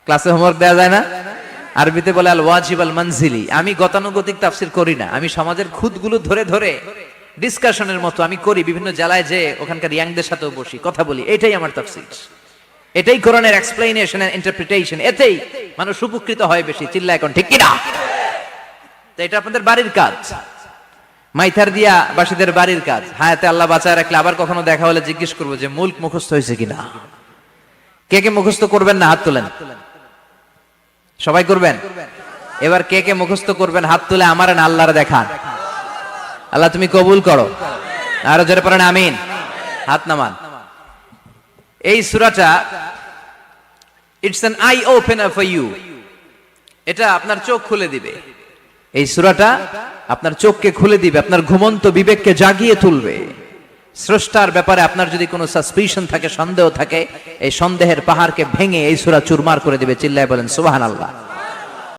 ক্লাসে হোমওয়ার্ক দেওয়া যায় না। আরবিতে বলে আল ওয়াজিব আল মানজিলি। আমি গতানুগতিক তাফসীর করি না, আমি সমাজের খুঁতগুলো ধরে ধরে ডিসকাশনের মতো আমি করি। বিভিন্ন জেলায় যে ওখানকার ইয়াংদের সাথেও বসি, কথা বলি, এটাই আমার তাফসীর, এটাই কোরআনের এক্সপ্লেনেশন এন্ড ইন্টারপ্রিটেশন। এতেই মানুষ উপকৃত হয় বেশি। চিল্লা এখন ঠিক কিনা? তো এটা আপনাদের বাড়ির কাজ, মাইথার দিয়া বাসীদের বাড়ির কাজ। হায়াতে আল্লাহ বাঁচায় রাখলে আবার কখনো দেখা হলে জিজ্ঞেস করবো যে মুল্ক মুখস্থ হয়েছে কিনা। কে কে মুখস্থ করবেন না হাত তোলেন। সবাই করবেন? এবার কে কে মুখস্থ করবেন হাত তুলে আমার না আল্লাহর দেখান। আল্লাহ তুমি কবুল করো। আরো জোরে পড়েন আমিন। হাত নামান। এই সূরাটা it's an eye opener for you, এটা আপনার চোখ খুলে দিবে। এই সূরাটা আপনার চোখকে খুলে দিবে, আপনার ঘুমন্ত বিবেককে জাগিয়ে তুলবে। স্রষ্টার ব্যাপারে আপনার যদি কোনো সাসপিশন থাকে, সন্দেহ থাকে, এই সন্দেহের পাহাড়কে ভেঙে এই সূরা চুরমার করে দিবে। চিল্লায় বলেন সুবহানাল্লাহ।